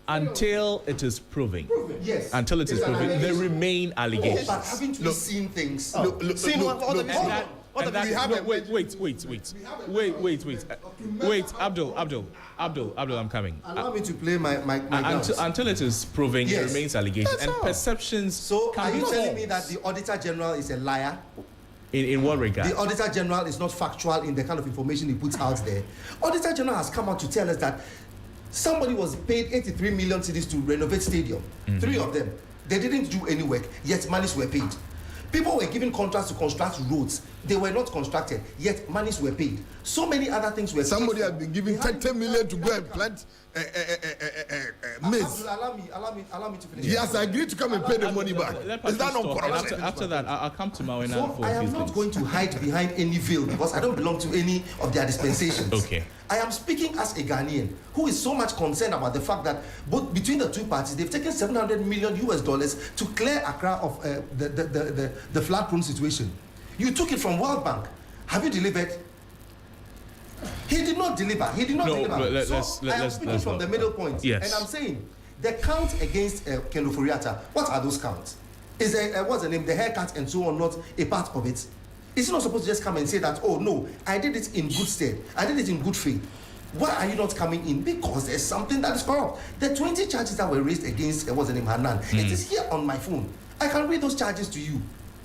S2: until it is proven,
S3: yes.
S2: until it is
S3: It's an
S2: proven, they
S3: allegation.
S2: remain allegations.
S3: But haven't we seen things?
S4: Seen what have you seen?
S2: And that,
S5: we have
S2: no,
S5: a-
S2: wait, Abdul, I'm coming.
S3: Allow me to play my grounds.
S2: Until it is proven,
S3: Yes.
S2: it remains allegations.
S4: That's
S2: And
S4: all.
S2: perceptions
S3: So
S2: can
S3: are
S2: be
S3: you telling me
S2: false.
S3: that the Auditor General is a liar?
S2: In what regard?
S3: The Auditor General is not factual in the kind of information he puts out there. Auditor General has come out to tell us that somebody was paid 83 million cedis to renovate stadium. 3 of them. They didn't do any work, yet monies were paid. People were given contracts to construct roads. They were not constructed, yet monies were paid. So many other things were
S5: Somebody
S3: paid
S5: has
S3: for.
S5: been given
S3: They had-
S5: 30 million to go and plant maize.
S3: Abdul, allow me to finish.
S5: He has agreed to come and pay the money back.
S2: Let
S5: Is that
S2: Patrice
S5: not
S2: talk, and
S5: corruption?
S2: after that, I'll come to Mawuena
S3: So
S2: for
S3: I
S2: a few
S3: am not
S2: things.
S3: going to hide behind any veil because I don't belong to any of their dispensations.
S2: Okay.
S3: I am speaking as a Ghanaian who is so much concerned about the fact that both between the two parties they've taken $700 million to clear Accra of the flood-prone situation. You took it from World Bank. Have you delivered? He did not deliver. He did not
S2: No,
S3: deliver.
S2: but
S3: I am
S2: let's
S3: speaking from
S2: go.
S3: the middle point.
S2: Yes.
S3: And I'm saying the count against Ken Ofori-Atta, what are those counts? Is what's the name? The haircut and so on not a part of it? Is he not supposed to just come and say that, oh no, I did it in good stead. I did it in good faith. Why are you not coming in? Because there's something that is corrupt. The 20 charges that were raised against what's the name? Annan. It is here on my phone. I can read those charges to you.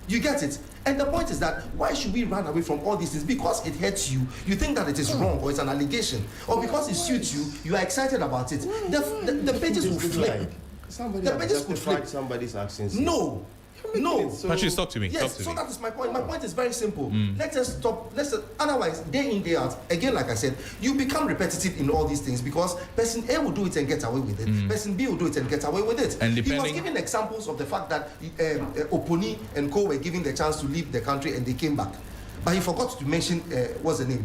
S3: You get it? And the point is that why should we run away from all these things? Because it hurts you. You think that it is wrong or it's an allegation. Or because it suits you, you are excited about it. The pages will flip.
S4: Somebody
S3: The
S4: has
S3: pages could
S4: justified
S3: flip.
S4: somebody's actions.
S3: No. No.
S2: Patrice, talk to me.
S3: Yes,
S2: Talk to
S3: so
S2: me.
S3: that is my point. My point is very simple. Let us stop. Otherwise, day in, day out, again, like I said, you become repetitive in all these things because person A will do it and get away with it. Person B will do it and get away with it.
S2: And
S3: he was
S2: depending-
S3: giving examples of the fact that Oponi and Co were given the chance to leave the country and they came back. But he forgot to mention, what's the name?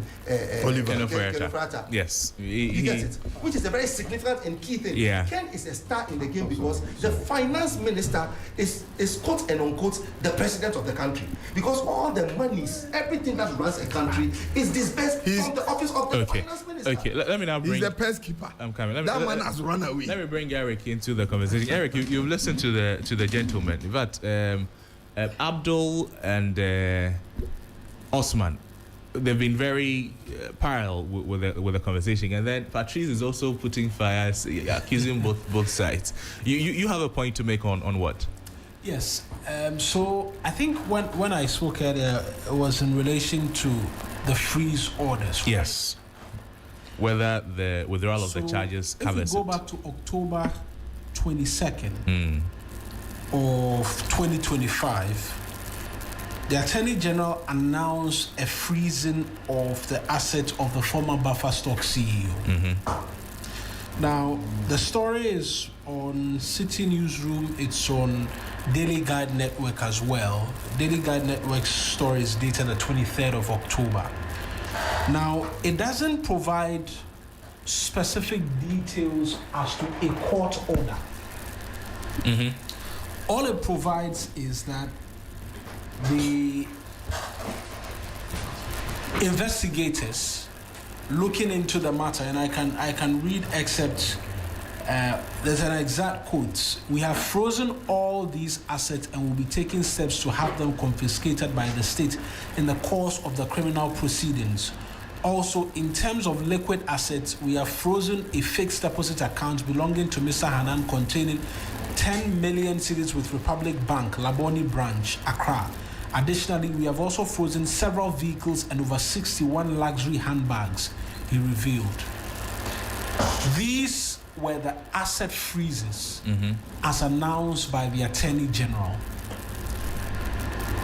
S5: Oliver.
S2: Ken
S3: Ken
S2: Ofori-Atta.
S3: Ofori-Atta.
S2: Yes.
S3: You get it? Which is a very significant and key thing.
S2: Yeah.
S3: Ken is a star in the game because the finance minister is quote and unquote the president of the country. Because all the monies, everything that runs a country is disbursed from the office of the finance minister.
S2: Okay. Let me now
S5: He's
S2: bring.
S5: the pest keeper.
S2: I'm coming.
S5: That man has run away.
S2: Let me bring Eric into the conversation. Eric, you've listened to the gentleman. In fact, Abdul and Osman, they've been very parallel with the conversation, and then Patrice is also putting fires, accusing both sides. You have a point to make on what?
S1: Yes. So I think when I spoke earlier, it was in relation to the freeze orders. Right?
S2: Yes. Whether the withdrawal of the charges covers
S1: if we go
S2: it.
S1: back to October 22nd of 2025, the Attorney General announced a freezing of the assets of the former Buffer Stock CEO. Now, the story is on City Newsroom, it's on Daily Guide Network as well. Daily Guide Network's story is dated the 23rd of October. Now, it doesn't provide specific details as to a court order. All it provides is that the investigators looking into the matter, and I can read excerpts there's an exact quote. We have frozen all these assets and will be taking steps to have them confiscated by the state in the course of the criminal proceedings. Also, in terms of liquid assets, we have frozen a fixed deposit account belonging to Mr. Annan containing 10 million cedis with Republic Bank, Laboni branch, Accra. Additionally, we have also frozen several vehicles and over 61 luxury handbags, he revealed. These were the asset freezes as announced by the Attorney General.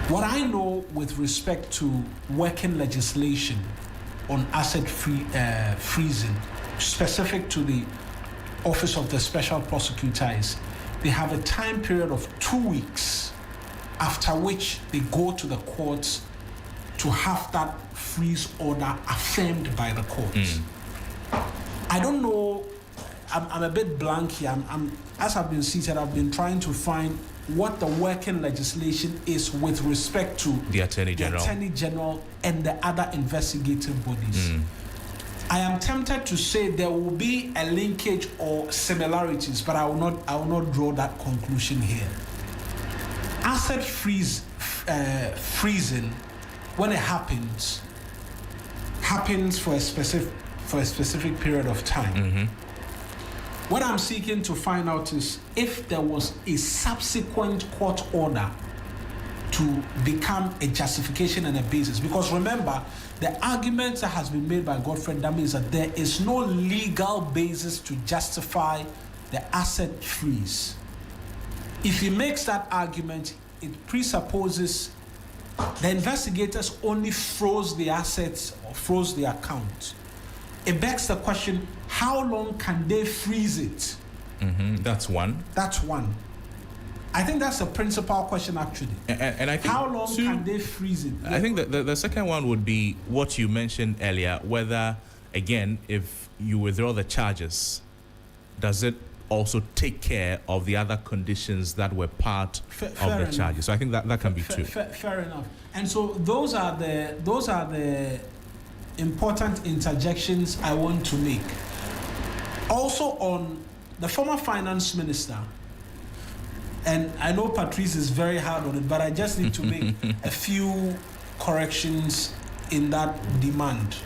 S1: What I know with respect to working legislation on asset freezing, specific to the Office of the Special Prosecutor, is they have a time period of 2 weeks after which they go to the courts to have that freeze order affirmed by the courts. I don't know, I'm a bit blank here. As I've been seated, I've been trying to find what the working legislation is with respect to
S2: the Attorney
S1: General and the other investigative bodies. I am tempted to say there will be a linkage or similarities, but I will not draw that conclusion here. Asset freezing, when it happens for a specific period of time. What I'm seeking to find out is if there was a subsequent court order to become a justification and a basis. Because remember, the argument that has been made by Godfrey Dami is that there is no legal basis to justify the asset freeze. If he makes that argument, it presupposes the investigators only froze the assets or froze the account. It begs the question, how long can they freeze it?
S2: That's one.
S1: I think that's the principal question, actually.
S2: And I think
S1: how long can they freeze it?
S2: I think that the second one would be what you mentioned earlier, whether, again, if you withdraw the charges, does it also take care of the other conditions that were part of the charges? So I think that can be two.
S1: Fair enough. And so those are the important interjections I want to make. Also on the former finance minister, and I know Patrice is very hard on it, but I just need to make a few corrections in that demand.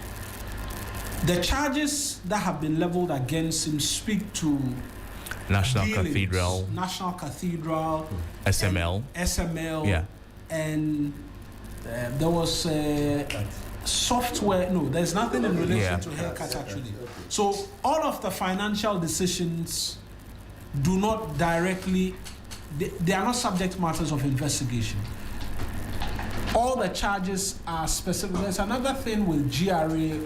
S1: The charges that have been leveled against him speak to
S2: National
S1: Cathedral,
S2: SML,
S1: yeah, and there was software. No, there's nothing in relation to haircuts actually. So all of the financial decisions do not directly. They are not subject matters of investigation. All the charges are specific. There's another thing with GRA.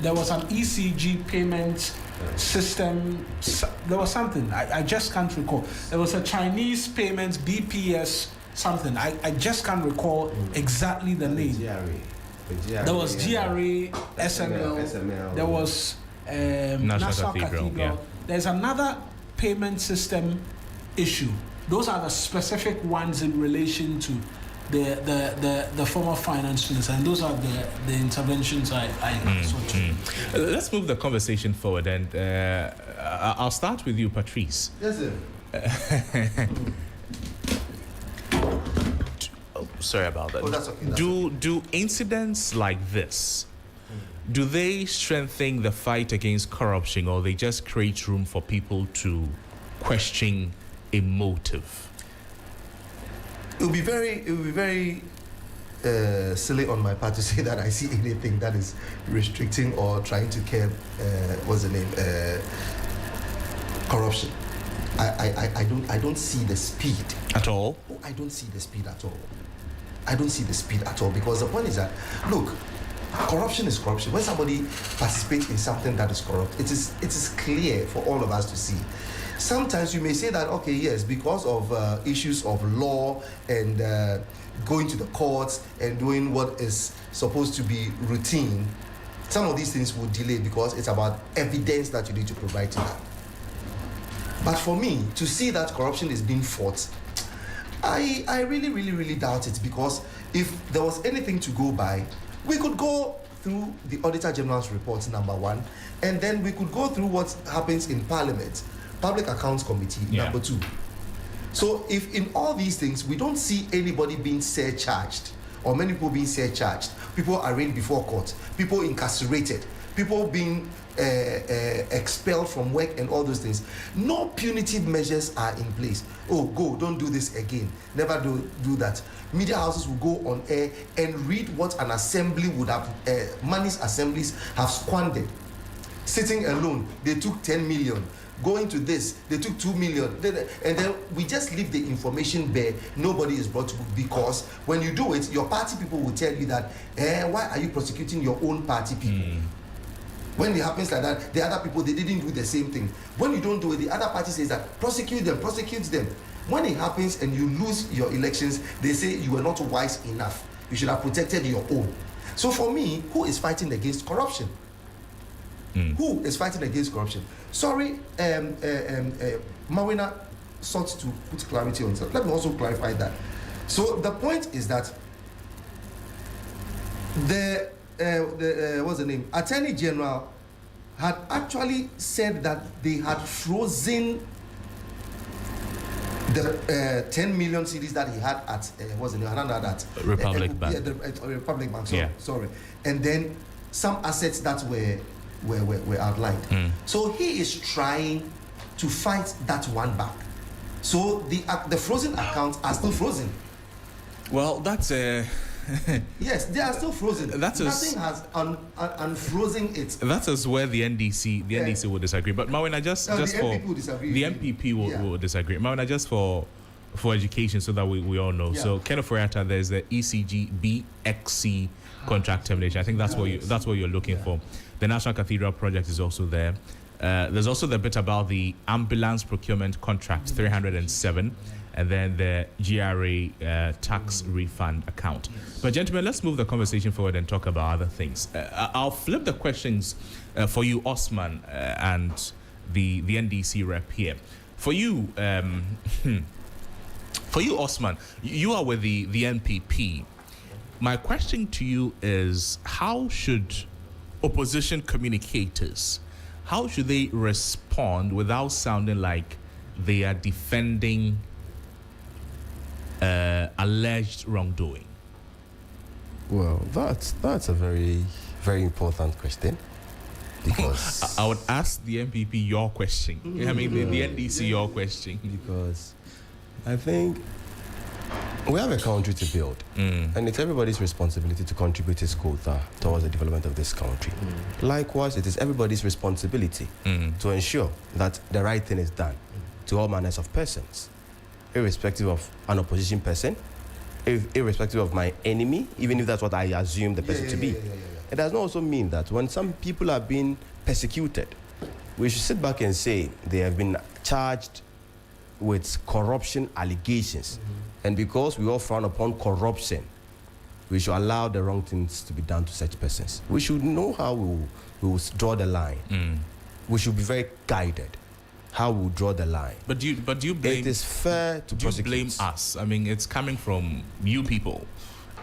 S1: There was an ECG payment system. There was something. I just can't recall. There was a Chinese payments, BPS, something. I just can't recall exactly the name. There was GRA, SML. There was National Cathedral.
S2: Yeah.
S1: There's another payment system issue. Those are the specific ones in relation to the former finance minister, and those are the interventions I saw too.
S2: Let's move the conversation forward, and I'll start with you, Patrice.
S3: Yes, sir.
S2: Sorry about that.
S3: Oh, that's okay.
S2: Do incidents like this, do they strengthen the fight against corruption, or they just create room for people to question a motive?
S3: It would be very silly on my part to say that I see anything that is restricting or trying to curb corruption. I don't see the speed
S2: at all.
S3: Oh, I don't see the speed at all. I don't see the speed at all, because the point is that, look, corruption is corruption. When somebody participates in something that is corrupt, it is clear for all of us to see. Sometimes you may say that, okay, yes, because of issues of law and going to the courts and doing what is supposed to be routine, some of these things will delay because it's about evidence that you need to provide to that. But for me, to see that corruption is being fought, I really doubt it, because if there was anything to go by, we could go through the Auditor General's reports, number one, and then we could go through what happens in Parliament Public Accounts Committee, number 2. So if in all these things we don't see anybody being surcharged or many people being surcharged, people arraigned before court, people incarcerated, people being expelled from work and all those things, no punitive measures are in place. Oh, go, don't do this again. Never do that. Media houses will go on air and read what an assembly would have, Mani's assemblies have squandered. Sitting alone, they took 10 million. Going to this, they took 2 million. And then we just leave the information bare. Nobody is brought to book, because when you do it, your party people will tell you that, why are you prosecuting your own party people? When it happens like that, the other people, they didn't do the same thing. When you don't do it, the other party says that prosecutes them. When it happens and you lose your elections, they say you were not wise enough. You should have protected your own. So for me, who is fighting against corruption? Who is fighting against corruption? Sorry, Mawuena sought to put clarity on it. Let me also clarify that. So the point is that what's the name? Attorney General had actually said that they had frozen the 10 million cedis that he had at what's the name? At
S2: Republic Bank.
S3: Yeah, the Republic Bank. Sorry.
S2: Yeah.
S3: And then some assets that were outlined. So he is trying to fight that one back. So the frozen accounts are still frozen.
S2: Well, that's
S3: yes, they are still frozen. Nothing has unfrozen it.
S2: That is where the NDC will disagree. But Mawuena, just
S3: the
S2: for
S3: MPP will disagree.
S2: The MPP will disagree. Mawuena, just for education, so that we all know. So Kenneth Foriata, there's the ECG BXC contract termination. I think that's what you're looking for. The National Cathedral project is also there. There's also the bit about the ambulance procurement contract 307, and then the GRA tax refund account. But gentlemen, let's move the conversation forward and talk about other things. I'll flip the questions for you, Osman, and the NDC rep here. For you, Osman, you are with the NPP. My question to you is, how should opposition communicators, how should they respond without sounding like they are defending alleged wrongdoing?
S4: Well, that's a very, very important question, because
S2: I would ask the MPP your question. I mean, the NDC your question.
S4: Because I think we have a country to build, and it's everybody's responsibility to contribute his quota towards the development of this country. Likewise, it is everybody's responsibility to ensure that the right thing is done to all manners of persons, irrespective of an opposition person, irrespective of my enemy, even if that's what I assume the person to be. It does not also mean that when some people are being persecuted, we should sit back and say they have been charged with corruption allegations. And because we all frown upon corruption, we should allow the wrong things to be done to such persons. We should know how we will draw the line. We should be very guided how we will draw the line.
S2: But do you blame?
S4: It is fair to prosecute.
S2: Do you blame us? I mean, it's coming from you people.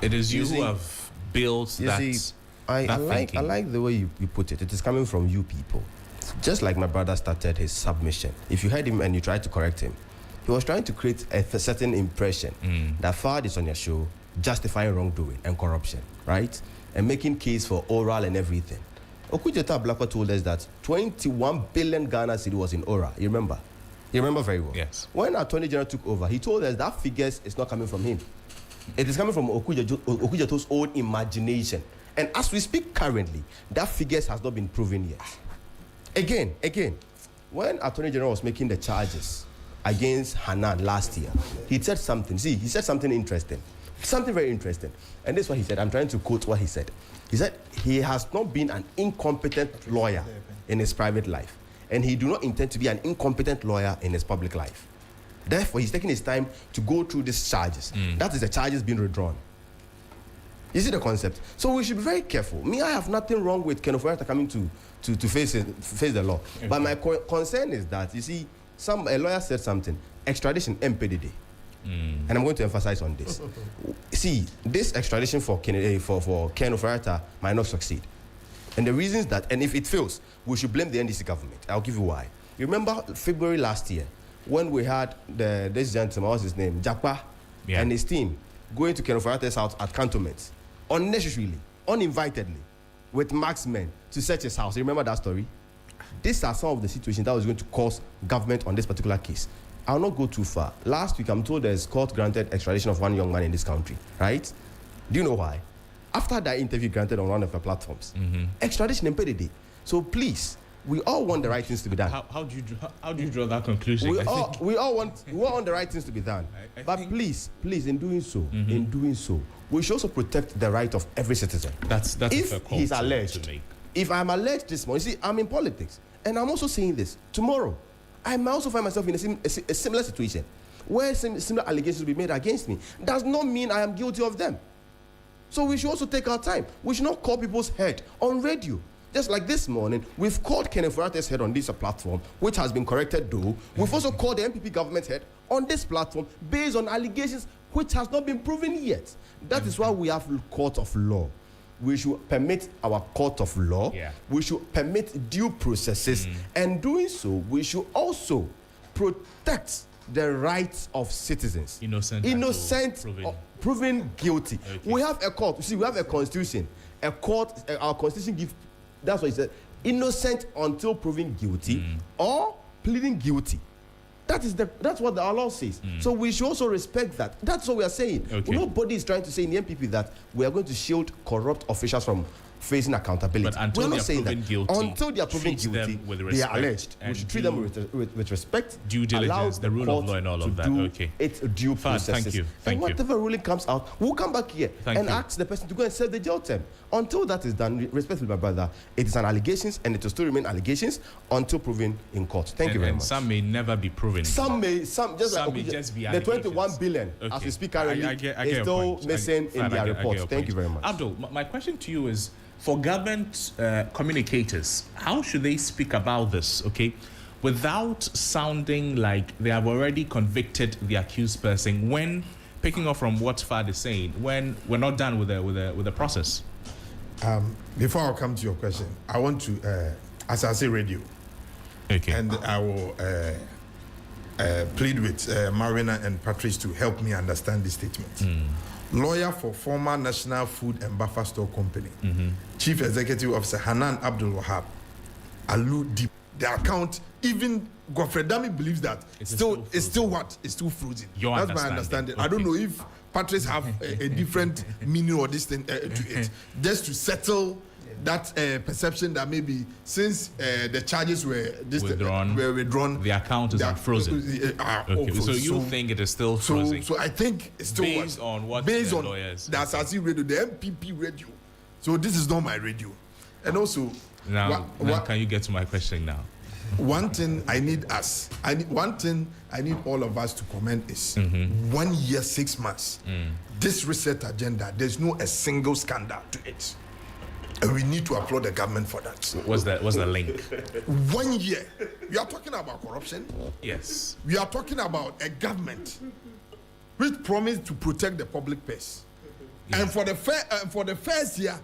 S2: It is you who have built that.
S4: See, I like the way you put it. It is coming from you people. Just like my brother started his submission. If you heard him and you tried to correct him, he was trying to create a certain impression that Fard is on your show justifying wrongdoing and corruption, right? And making case for oral and everything. Okudjeta Blakwa told us that 21 billion Ghana cedi was in Ora. You remember? You remember very well.
S2: Yes.
S4: When Attorney General took over, he told us that figures is not coming from him. It is coming from Okudjeto's own imagination. And as we speak currently, that figures has not been proven yet. Again, when Attorney General was making the charges against Annan last year, he said something. See, he said something interesting. Something very interesting. And this is what he said. I'm trying to quote what he said. He said he has not been an incompetent lawyer in his private life, and he do not intend to be an incompetent lawyer in his public life. Therefore, he's taking his time to go through these charges. That is the charges being withdrawn. You see the concept? So we should be very careful. Me, I have nothing wrong with Kenneth Foriata coming to face the law. Okay. But my concern is that, you see, a lawyer said something, extradition MPDD. And I'm going to emphasize on this. See, this extradition for Kenneth Foriata might not succeed. And the reasons that, and if it fails, we should blame the NDC government. I'll give you why. You remember February last year when we had this gentleman, what's his name, Japa, and his team going to Kenofarate's house at cantonments, unnecessarily, uninvitedly, with marksmen to search his house. You remember that story? These are some of the situations that was going to cause government on this particular case. I'll not go too far. Last week, I'm told there's court-granted extradition of one young man in this country, right? Do you know why? After that interview granted on one of the platforms, extradition in PDD. So please, we all want the right things to be done.
S2: How do you draw that conclusion?
S4: We all want the right things to be done. But please, in doing so, we should also protect the right of every citizen.
S2: That's
S4: if he's alleged. If I'm alleged this morning, see, I'm in politics, and I'm also saying this tomorrow. I might also find myself in a similar situation where similar allegations will be made against me. Does not mean I am guilty of them. So we should also take our time. We should not call people's head on radio. Just like this morning, we've called Kenneth Farate's head on this platform, which has been corrected though. We've also called the MPP government's head on this platform based on allegations which has not been proven yet. That is why we have court of law. We should permit our court of law. We should permit due processes. And doing so, we should also protect the rights of citizens.
S2: Innocent
S4: proven guilty.
S2: Okay.
S4: We have a court. You see, we have a constitution. A court, our constitution gives, that's what it said, innocent until proven guilty or pleading guilty. That's what our law says. So we should also respect that. That's what we are saying.
S2: Okay.
S4: Nobody is trying to say in the MPP that we are going to shield corrupt officials from facing accountability.
S2: But until
S4: we're
S2: they
S4: not
S2: are
S4: saying
S2: proven
S4: that.
S2: guilty,
S4: Until they are proven guilty, they are alleged. We should treat them with respect.
S2: Due diligence, the rule of law and all of that. Okay.
S4: It's due processes.
S2: Thank you.
S4: And whatever ruling comes out, we'll come back here and ask the person to go and serve the jail term. Until that is done, respectfully, my brother, it is an allegations and it will still remain allegations until proven in court. Thank you very much.
S2: Some may never be proven.
S4: Some may just be the 21 billion as we speak currently is still missing in their report. Thank you very much.
S2: Abdul, my question to you is, for government communicators, how should they speak about this, okay, without sounding like they have already convicted the accused person, when, picking up from what Fad is saying, when we're not done with the process?
S5: Before I come to your question, I want to, as I say, radio.
S2: Okay.
S5: And I will plead with Mawuena and Patrice to help me understand this statement. Lawyer for former National Food and Buffer Store Company, Chief Executive Officer Annan Abdul Wahab, allude deep. The account, even Godfrey Dami believes that it's still frozen. That's my understanding. Okay. I don't know if Patrice have a different meaning or this thing to it, just to settle that perception that maybe since the charges were withdrawn,
S2: the account is unfrozen. So you think it is still frozen?
S5: So I think it's still
S2: based on what the lawyers.
S5: The Asasi radio, the MPP radio. So this is not my radio. And also,
S2: now can you get to my question now?
S5: One thing I need all of us to comment is 1 year, 6 months. This reset agenda, there's no a single scandal to it. And we need to applaud the government for that.
S2: What's the link?
S5: 1 year. We are talking about corruption.
S2: Yes.
S5: We are talking about a government which promised to protect the public purse. Yeah. And for the first year,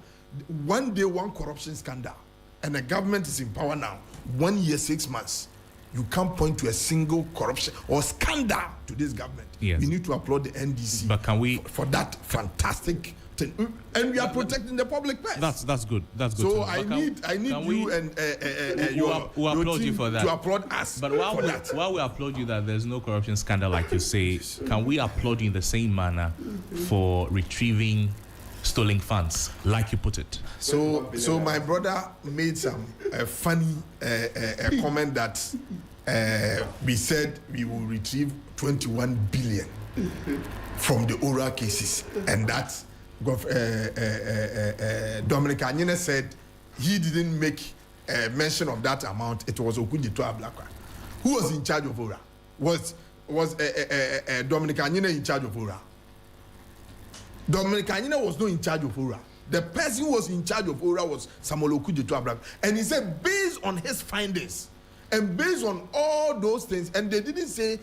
S5: 1 day, one corruption scandal. And the government is in power now. 1 year, 6 months. You can't point to a single corruption or scandal to this government.
S2: Yes.
S5: We need to applaud the NDC.
S2: But can we
S5: for that fantastic thing. And we are protecting the public purse.
S2: That's good. That's good.
S5: So I need you and
S2: we'll applaud you for that.
S5: To applaud us.
S2: But while we applaud you that there's no corruption scandal, like you say, can we applaud you in the same manner for retrieving stolen funds, like you put it?
S5: So my brother made some funny comment that we said we will retrieve 21 billion from the oral cases, and that Dominic Anyene said he didn't make mention of that amount. It was Okunjito Ablakwa who was in charge of oral. Was Dominic Anyene in charge of oral? Dominic Anyene was not in charge of ORA. The person who was in charge of ORA was Samuel Okudjeto Abraham. And he said, based on his findings and based on all those things, and they didn't say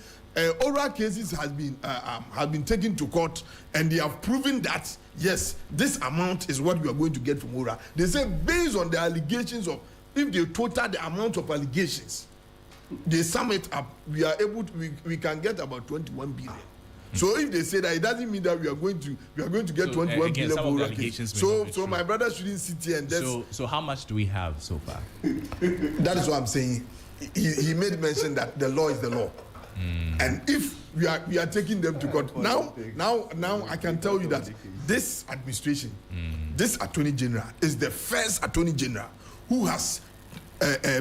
S5: ORA cases have been taken to court and they have proven that, yes, this amount is what we are going to get from ORA. They said, based on the allegations of, if they total the amount of allegations, they sum it up, we are able to, we can get about 21 billion. So if they say that, it doesn't mean that we are going to get 21
S2: again,
S5: billion
S2: some of the
S5: for
S2: allegations may
S5: so
S2: not be true.
S5: my brother shouldn't sit here and
S2: So how much do we have so far?
S5: that is what I'm saying. He made mention that the law is the law. And if we are taking them to court now I can tell you that this administration, this attorney general is the first attorney general who has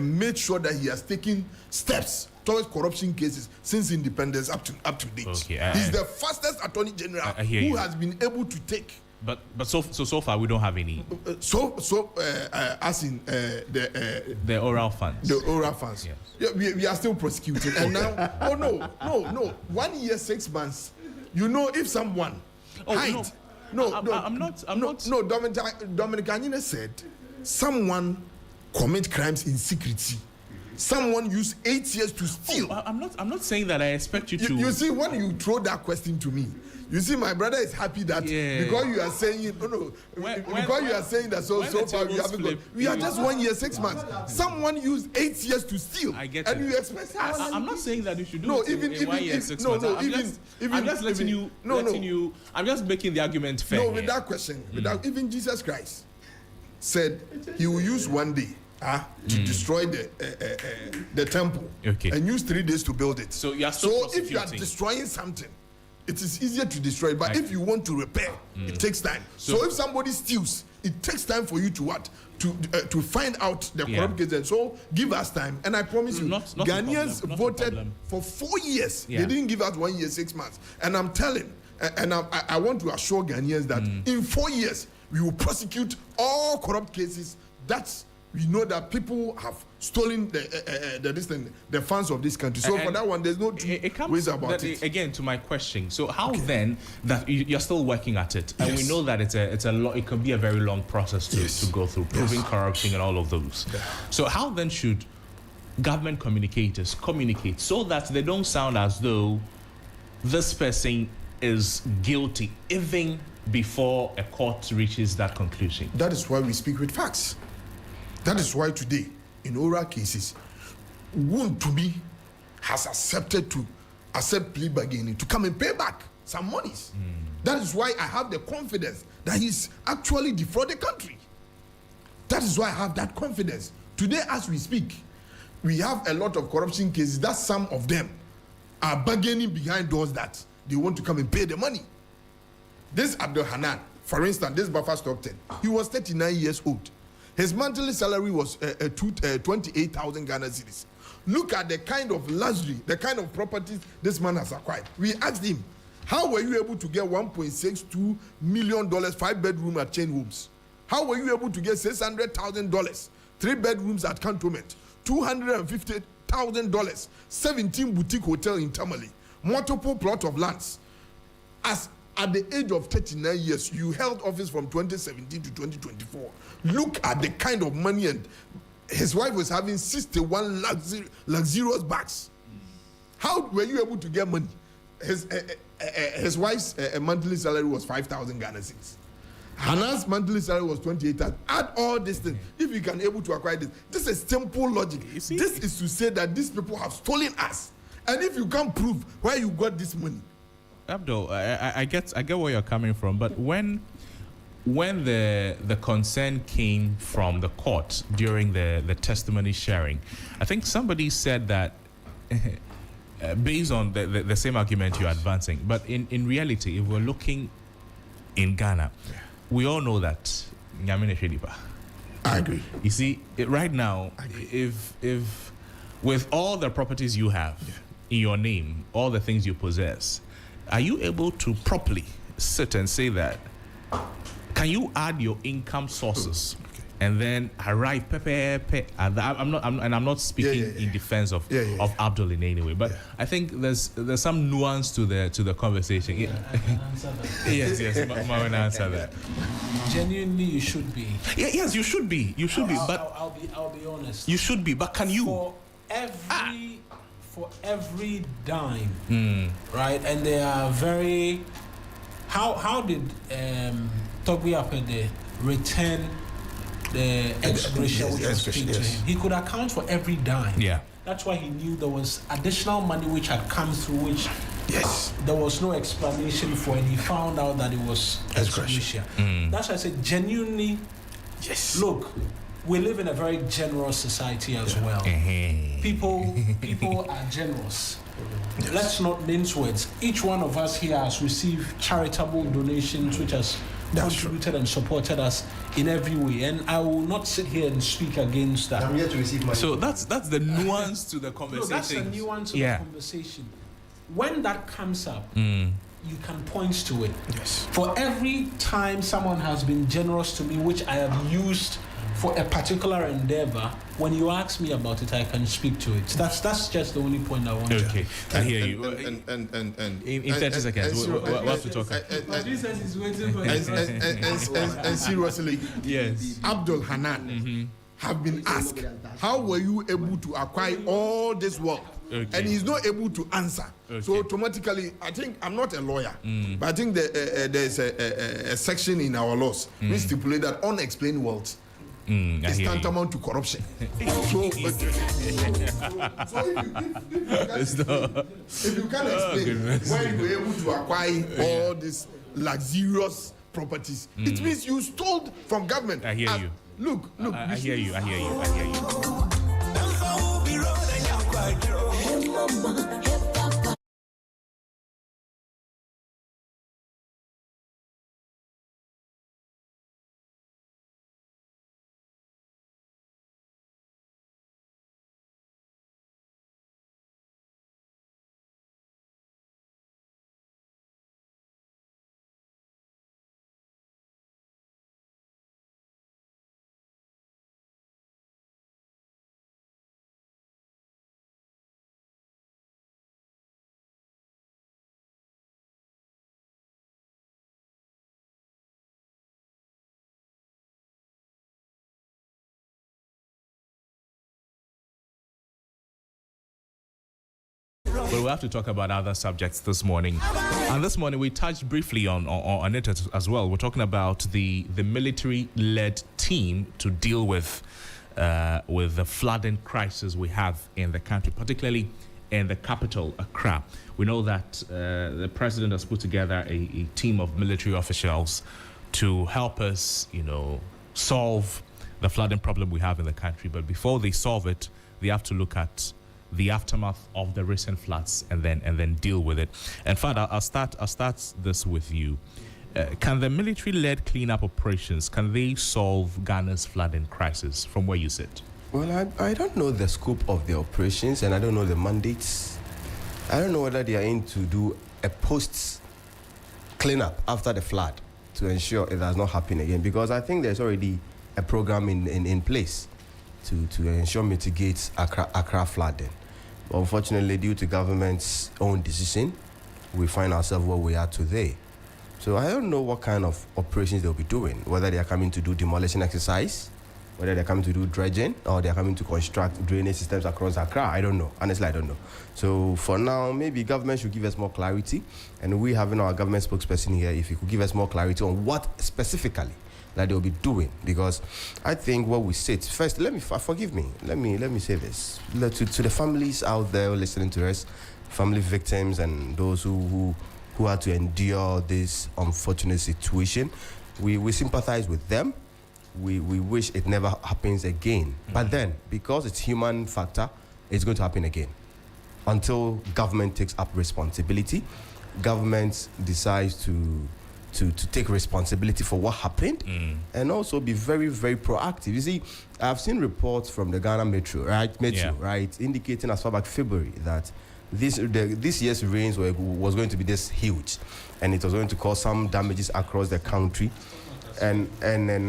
S5: made sure that he has taken steps towards corruption cases since independence up to date.
S2: Okay,
S5: he's the fastest attorney general who has been able to take.
S2: But so far we don't have any.
S5: As in
S2: the oral funds.
S5: The oral funds.
S2: Yes.
S5: Yeah, we are still prosecuting. And now, no. 1 year, 6 months. You know, if someone
S2: I'm not.
S5: No, Dominic Anyine said someone commit crimes in secrecy. Someone used 8 years to steal.
S2: I'm not saying that I expect you to.
S5: You see, when you throw that question to me, you see, my brother is happy that because you are saying it. You are saying that so far we haven't got. We are just 1 year, 6 months. Someone used 8 years to steal.
S2: I get
S5: and
S2: it.
S5: you expect.
S2: I'm not saying that you should do
S5: no,
S2: it in 1 year, 6 months. I'm just letting you. I'm just making the argument fair.
S5: No, with that question, even Jesus Christ said he will use 1 day. To destroy the temple, and use 3 days to build it.
S2: So you are still
S5: if you are destroying something, it is easier to destroy. But if you want to repair, it takes time. So if somebody steals, it takes time for you to what to find out the corrupt case. So give us time, and I promise you, Ghanaians voted for 4 years. They didn't give us 1 year, 6 months. And I'm telling, and I want to assure Ghanaians that in 4 years we will prosecute all corrupt cases. We know that people have stolen the funds of this country. So for that one, there's no two ways about it.
S2: Again, to my question. So how then that you're still working at it, and we know that it's a lot. It can be a very long process to go through, proving corruption and all of those. Yeah. So how then should government communicators communicate so that they don't sound as though this person is guilty even before a court reaches that conclusion?
S5: That is why we speak with facts. That is why today, in oral cases, Wontumi has accepted plea bargaining to come and pay back some monies. That is why I have the confidence that he's actually defrauded the country. That is why I have that confidence. Today, as we speak, we have a lot of corruption cases that some of them are bargaining behind doors that they want to come and pay the money. This Abdul Hanan, for instance, this Baffa Stockton, he was 39 years old. His monthly salary was 28,000 Ghana cedis. Look at the kind of luxury, the kind of properties this man has acquired. We asked him, how were you able to get $1.62 million 5-bedroom at Chain Homes? How were you able to get $600,000 3 bedrooms at Cantonment, $250,000 17 boutique hotel in Tamale, multiple plot of lands? As at the age of 39 years, you held office from 2017 to 2024. Look at the kind of money, and his wife was having 61 luxurious bags. How were you able to get money? His wife's monthly salary was 5,000 Ghana cedis. Hannah's monthly salary was 28,000. Add all these things. If you can able to acquire this is simple logic. This is to say that these people have stolen us. And if you can't prove where you got this money,
S2: Abdul, I get where you're coming from, but when the concern came from the court during the testimony sharing, I think somebody said that based on the same argument you're advancing, but in reality, if we're looking in Ghana, we all know that
S5: I agree.
S2: You see, right now, if with all the properties you have in your name, all the things you possess, are you able to properly sit and say that? Can you add your income sources and then arrive? I'm not speaking in defense of Abdul in any way, but I think there's some nuance to the conversation. Yes, Mawuena answer that.
S1: Genuinely, you should be.
S2: Yes, you should be. You should be. But
S1: I'll be honest.
S2: You should be. But can you?
S1: For every dime, right? And they are very. How did Togbi Apede return the ex-gratia which was paid to him. He could account for every dime.
S2: Yeah.
S1: That's why he knew there was additional money which had come through, which there was no explanation for, and he found out that it was ex-gratia. That's why I said genuinely.
S5: Yes.
S1: Look, we live in a very generous society as well. People are generous. Yes. Let's not mince words. Each one of us here has received charitable donations which has contributed and supported us in every way, and I will not sit here and speak against that.
S3: I'm here to receive money.
S2: So that's the nuance to the conversation.
S1: No, that's the nuance of the conversation. When that comes up, you can point to it.
S5: Yes. For
S1: every time someone has been generous to me, which I have used for a particular endeavor, when you ask me about it, I can speak to it. That's just the only point I want to make.
S2: Okay, I hear you.
S5: In
S2: 30 seconds, we'll have to talk.
S5: And seriously,
S2: yes,
S5: Abdul Hanan have been asked, how were you able to acquire all this wealth? Okay. And he's not able to answer. Okay. So automatically, I think, I'm not a lawyer, but I think there's a section in our laws which stipulate that unexplained wealth is tantamount to corruption. So if you can't explain why you were able to acquire all these luxurious properties, it means you stole from government.
S2: I hear you.
S5: Look.
S2: I hear you. But we'll have to talk about other subjects this morning. And this morning we touched briefly on it as well. We're talking about the military-led team to deal with the flooding crisis we have in the country, particularly in the capital, Accra. We know that the president has put together a team of military officials to help us, solve the flooding problem we have in the country. But before they solve it, they have to look at the aftermath of the recent floods and then deal with it. And Father, I'll start this with you. Can the military-led cleanup operations, can they solve Ghana's flooding crisis from where you sit?
S4: Well, I don't know the scope of the operations, and I don't know the mandates. I don't know whether they are in to do a post-cleanup after the flood to ensure it does not happen again, because I think there's already a program in place to ensure mitigate Accra flooding. But unfortunately, due to government's own decision, we find ourselves where we are today. So I don't know what kind of operations they'll be doing, whether they are coming to do demolition exercise, whether they're coming to do dredging, or they're coming to construct drainage systems across Accra. I don't know. Honestly, I don't know. So for now, maybe government should give us more clarity. And we having our government spokesperson here, if you could give us more clarity on what specifically that they'll be doing, because I think what we sit first. Let me say this to the families out there listening to us, family victims and those who had to endure this unfortunate situation. We sympathize with them. We wish it never happens again. But then, because it's human factor, it's going to happen again until government takes up responsibility. Government decides to take responsibility for what happened and also be very, very proactive. You see, I've seen reports from the Ghana Metro, right, indicating as far back February that this year's rains was going to be this huge, and it was going to cause some damages across the country. And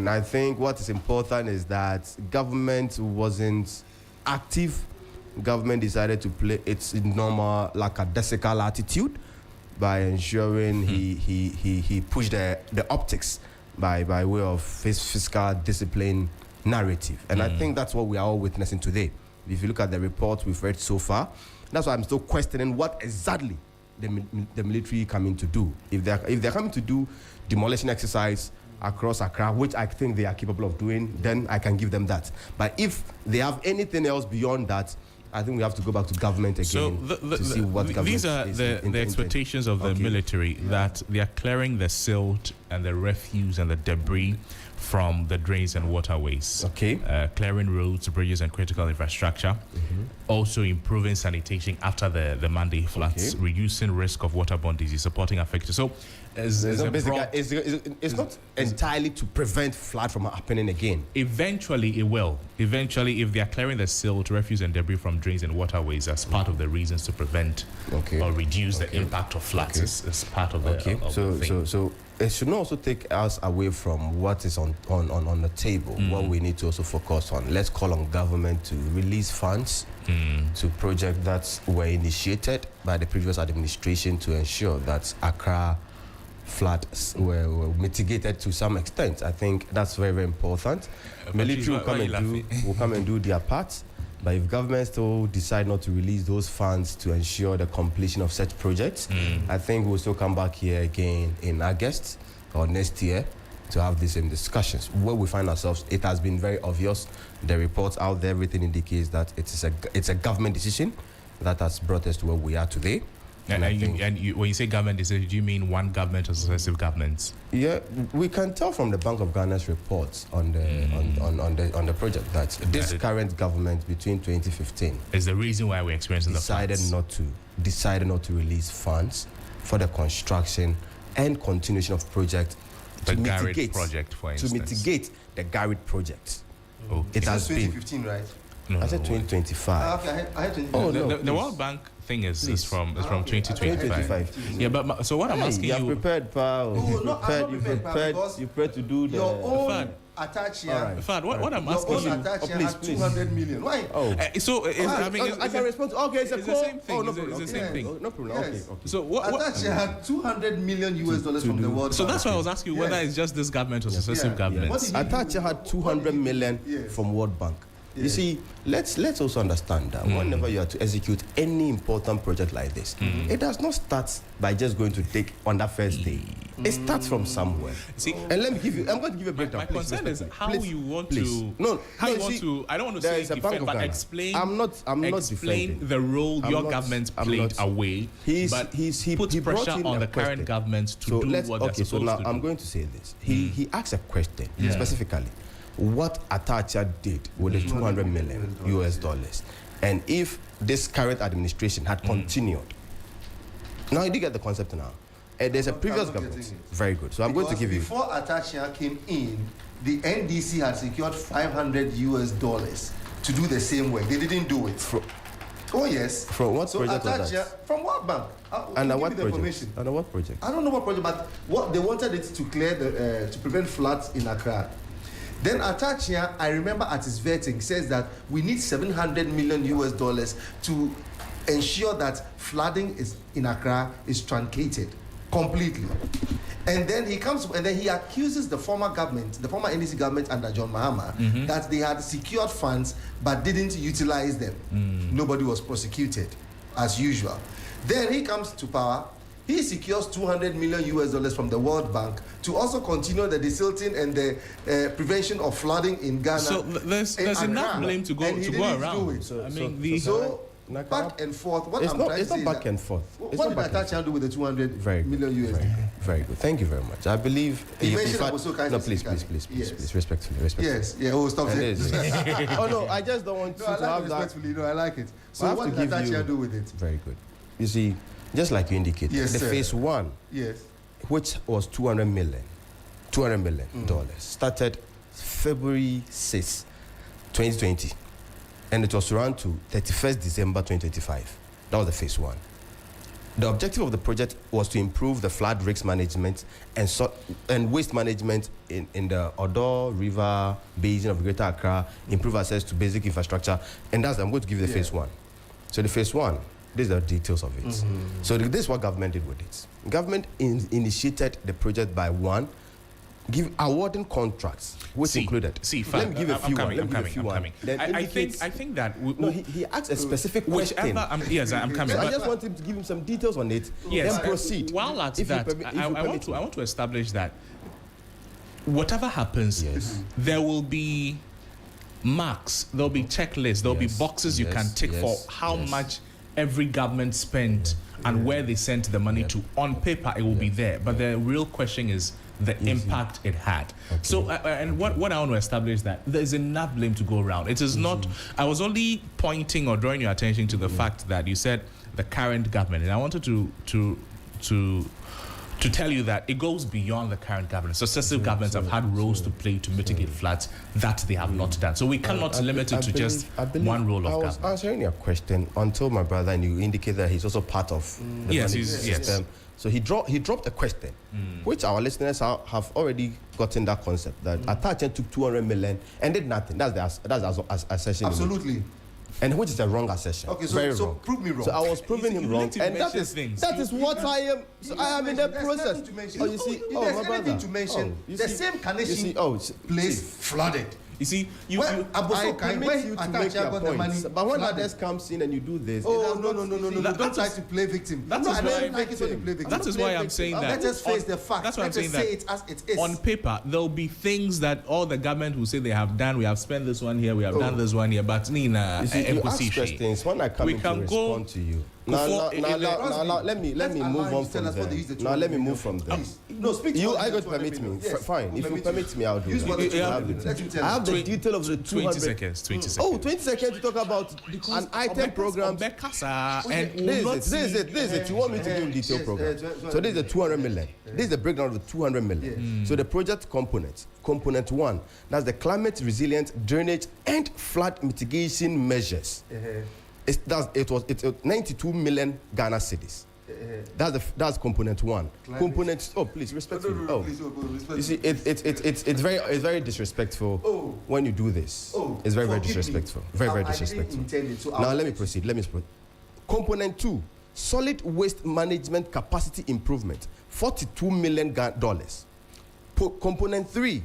S4: I think what is important is that government wasn't active. Government decided to play its normal lackadaisical attitude by ensuring he pushed the optics by way of his fiscal discipline narrative. And I think that's what we are all witnessing today. If you look at the reports we've read so far, that's why I'm still questioning what exactly the military coming to do. If they're coming to do demolition exercise across Accra, which I think they are capable of doing, then I can give them that. But if they have anything else beyond that, I think we have to go back to government again to see what government
S2: these are the expectations of the military, that they are clearing the silt and the refuse and the debris from the drains and waterways.
S4: Okay.
S2: Clearing roads, bridges, and critical infrastructure. Also improving sanitation after the Monday floods, reducing risk of waterborne disease, supporting affected. So
S4: it's not entirely to prevent flood from happening again.
S2: Eventually, it will. Eventually, if they are clearing the silt, refuse, and debris from drains and waterways as part of the reasons to prevent or reduce the impact of floods, is part of the thing.
S4: So it should not also take us away from what is on the table. What we need to also focus on. Let's call on government to release funds to projects that were initiated by the previous administration to ensure that Accra floods were mitigated to some extent. I think that's very, very important. Military will come and do their part. But if government still decide not to release those funds to ensure the completion of such projects, I think we'll still come back here again in August or next year to have the same discussions. Where we find ourselves, it has been very obvious. The reports out there, everything indicates that it's a government decision that has brought us to where we are today.
S2: And when you say government decision, do you mean one government or successive governments?
S4: Yeah, we can tell from the Bank of Ghana's reports on the project that this current government between 2015
S2: is the reason why we're experiencing
S4: decided not to release funds for the construction and continuation of project
S2: to mitigate project, for instance.
S4: To mitigate the Garrett project.
S3: Okay.
S4: It has
S3: 2015, right?
S4: No, I said 2025.
S3: Okay, I had 2025.
S2: The World Bank thing is from 2025. Yeah, but so what I'm asking you...
S4: You're prepared, pal. You prepared to do the...
S3: Your own Attachia.
S2: Fad, what I'm asking you...
S3: Please. 200 million. Why?
S2: So,
S4: I can respond. Okay, it's
S2: the same thing.
S4: It's the same thing. No problem.
S3: Yes.
S4: Okay.
S3: So Attachia had $200 million from the World Bank.
S2: So that's why I was asking you whether it's just this government or successive governments.
S4: Attachia had 200 million from World Bank. You see, let's also understand that whenever you are to execute any important project like this, it does not start by just going to take on that first day. It starts from somewhere.
S2: See,
S4: and I'm going to give you a breakdown.
S2: My concern is how you want to. I don't want to say defend, but explain.
S4: I'm not defending
S2: the role your government played away. He puts pressure on the current government to do what they're supposed to do.
S4: So now I'm going to say this. He asked a question specifically. What Attachia did with the $200 million US dollars, and if this current administration had continued. Now you do get the concept now. There's a previous government. Very good. So I'm going to give you.
S3: Before Attachia came in, the NDC had secured $500 US to do the same work. They didn't do it. Oh yes.
S4: From what project was
S3: that? From World Bank.
S4: Under what project? Under what project?
S3: I don't know what project, but what they wanted it to clear to prevent floods in Accra. Then Attachia, I remember at his vetting, says that we need $700 million US to ensure that flooding in Accra is truncated completely. And then he comes and then he accuses the former government, the former NDC government under John Mahama, that they had secured funds but didn't utilize them. Nobody was prosecuted, as usual. Then he comes to power. He secures $200 million US from the World Bank to also continue the desilting and the prevention of flooding in Ghana.
S2: So there's enough blame to go around.
S3: So back and forth.
S4: It's not back and forth.
S3: What did Attachia do with the $200 million US?
S4: Very good. Thank you very much. I believe.
S3: Please,
S4: respectfully.
S3: Yes. Yeah. Oh, stop it.
S4: Oh no, I just don't want to have that.
S3: Respectfully, no, I like it. So what did Attachia do with it?
S4: Very good. You see, just like you indicated, the phase one, which was $200 million started February 6, 2020, and it was run to 31st December 2025. That was the phase one. The objective of the project was to improve the flood risk management and waste management in the Odo River basin of Greater Accra, improve access to basic infrastructure, and I'm going to give you the phase one. So the phase one, these are the details of it. So this is what government did with it. Government initiated the project by awarding contracts, which included.
S2: Let me give a few. I'm coming. I think that
S4: he asked a specific question.
S2: I'm coming.
S4: I just want him to give him some details on it.
S2: Yes.
S4: Then proceed.
S2: While at that, I want to establish that whatever happens,
S4: Yes.
S2: there will be marks, there'll be checklists, there'll be
S4: Yes.
S2: boxes you can
S4: Yes.
S2: tick for
S4: Yes.
S2: how
S4: Yes.
S2: much every government spent and where they sent the money to. On paper, it will be there, but the real question is the impact it had. So, and what I want to establish is that there's enough blame to go around. It is not. I was only pointing or drawing your attention to the fact that you said the current government, and I wanted to tell you that it goes beyond the current government. Successive governments have had roles to play to mitigate floods that they have not done. So we cannot limit it to just one role of
S4: I was
S2: government.
S4: answering your question until my brother, and you indicate that he's also part of the
S2: Yes,
S4: money
S2: he's-
S4: system.
S2: yes.
S4: So he dropped a question, which our listeners have already gotten that concept that Atachen took 200 million and did nothing. That's the assertion.
S3: Absolutely.
S4: And which is a wrong assertion.
S3: Okay, so-
S4: Very
S3: so
S4: wrong.
S3: prove me wrong.
S4: So I was proving him
S2: You
S4: wrong,
S2: need to
S4: and that
S2: mention
S4: is
S2: things.
S4: that is what I am. So I am in the
S3: There's
S4: process.
S3: nothing to mention.
S4: Oh, you see,
S3: If
S4: oh
S3: there's
S4: my
S3: anything
S4: brother.
S3: to mention,
S4: you
S3: the
S4: see-
S3: same carnation
S4: you see, oh,
S3: place flooded.
S2: You see,
S3: Well,
S4: I
S3: Aboso Kai,
S4: permit
S3: when
S4: you to
S3: Atacha
S4: make your
S3: got the money,
S4: points, but when
S3: flooded.
S4: others comes in and you do this,
S3: Oh, no,
S2: That-
S3: don't try
S2: is-
S3: to play victim.
S2: that
S3: No,
S2: is
S3: I
S2: why-
S3: don't like it when you play victim.
S2: that is why I'm saying that.
S3: Let us face
S2: on-
S3: the facts.
S2: That's why I'm
S3: Let
S2: saying
S3: us
S2: that.
S3: say it as it is.
S2: On paper, there'll be things that all the government will say they have done. We have spent this one here, we have done this one here, but Nina,
S4: you see, you ask questions. When I come
S2: We
S4: in
S2: can
S4: to
S2: go
S4: respond to you.
S2: before-
S4: Now, let me
S3: Let's
S4: move
S3: allow
S4: on
S3: you to
S4: from
S3: tell us what they
S4: there.
S3: use the
S4: Now, let me
S3: 200
S4: move from there.
S3: Please. No, speak to
S4: You,
S3: us
S4: I
S3: the
S4: got
S3: 200
S4: permit me.
S3: million. Yes,
S4: Fine.
S3: we'll
S4: If you
S3: permit
S4: permit me, I'll do
S3: Use
S4: that.
S3: what the
S4: I
S3: 200
S4: have
S3: million.
S4: it.
S3: Let him tell
S4: I
S3: us.
S4: have the detail of the
S2: 20
S4: 200.
S2: seconds. 20 seconds.
S4: Oh, 20 seconds to talk about an item program.
S2: And
S4: This is it. You want me to give you detailed program? So this is the 200 million. This is the breakdown of the 200 million. So the project components. Component 1, that's the climate resilient drainage and flood mitigation measures. It was 92 million Ghana cedis. That's component 1. Component. Oh, please respect me. Oh, you see, it's very disrespectful when you do this. It's very disrespectful. Very disrespectful. Now let me proceed. Component 2, solid waste management capacity improvement, $42 million. Component 3,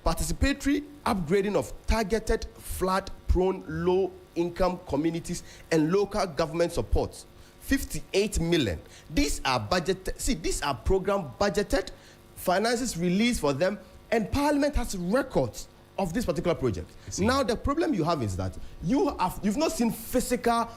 S4: participatory upgrading of targeted flood-prone low-income communities and local government support, 58 million. These are budgeted. See, these are program budgeted, finances released for them, and Parliament has records of this particular project. Now, the problem you have is that you've not seen physical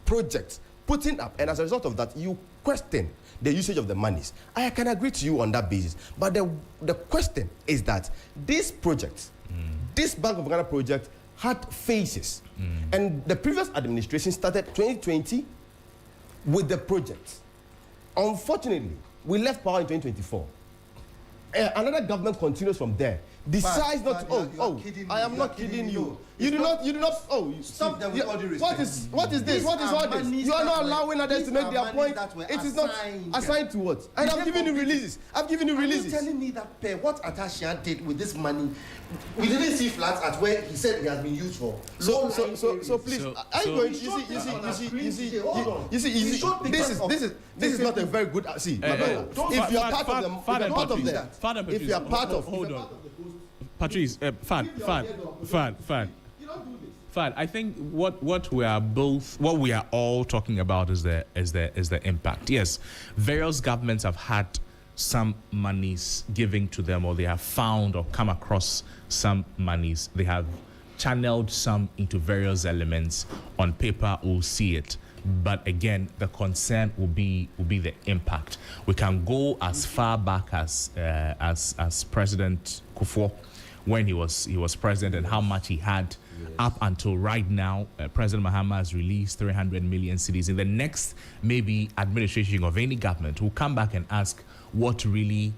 S4: projects putting up, and as a result of that, you question the usage of the monies. I can agree to you on that basis, but the question is that this project, this Bank of Ghana project, had phases, and the previous administration started 2020 with the project. Unfortunately, we left power in 2024. Another government continues from there. Decides not to. I am not kidding you. You do not.
S3: Stop them with all due
S4: What
S3: respect.
S4: is this? What is all this? You are not allowing others to make their point. It is not assigned to what? And I'm giving you releases.
S3: Are you telling me that what Atacha did with this money? We didn't see flats at where he said it has been used for.
S4: So please, are you going? You see. This is not a very good. See, my brother. If you are part of them, if you are part of,
S2: hold on. Patrice, Fad. I think what we are all talking about is the impact. Yes, various governments have had some monies given to them, or they have found or come across some monies. They have channeled some into various elements. On paper, we'll see it. But again, the concern will be the impact. We can go as far back as President Kufuor, when he was president, and how much he had up until right now. President Mahama has released 300 million cedis. In the next maybe administration of any government, will come back and ask what really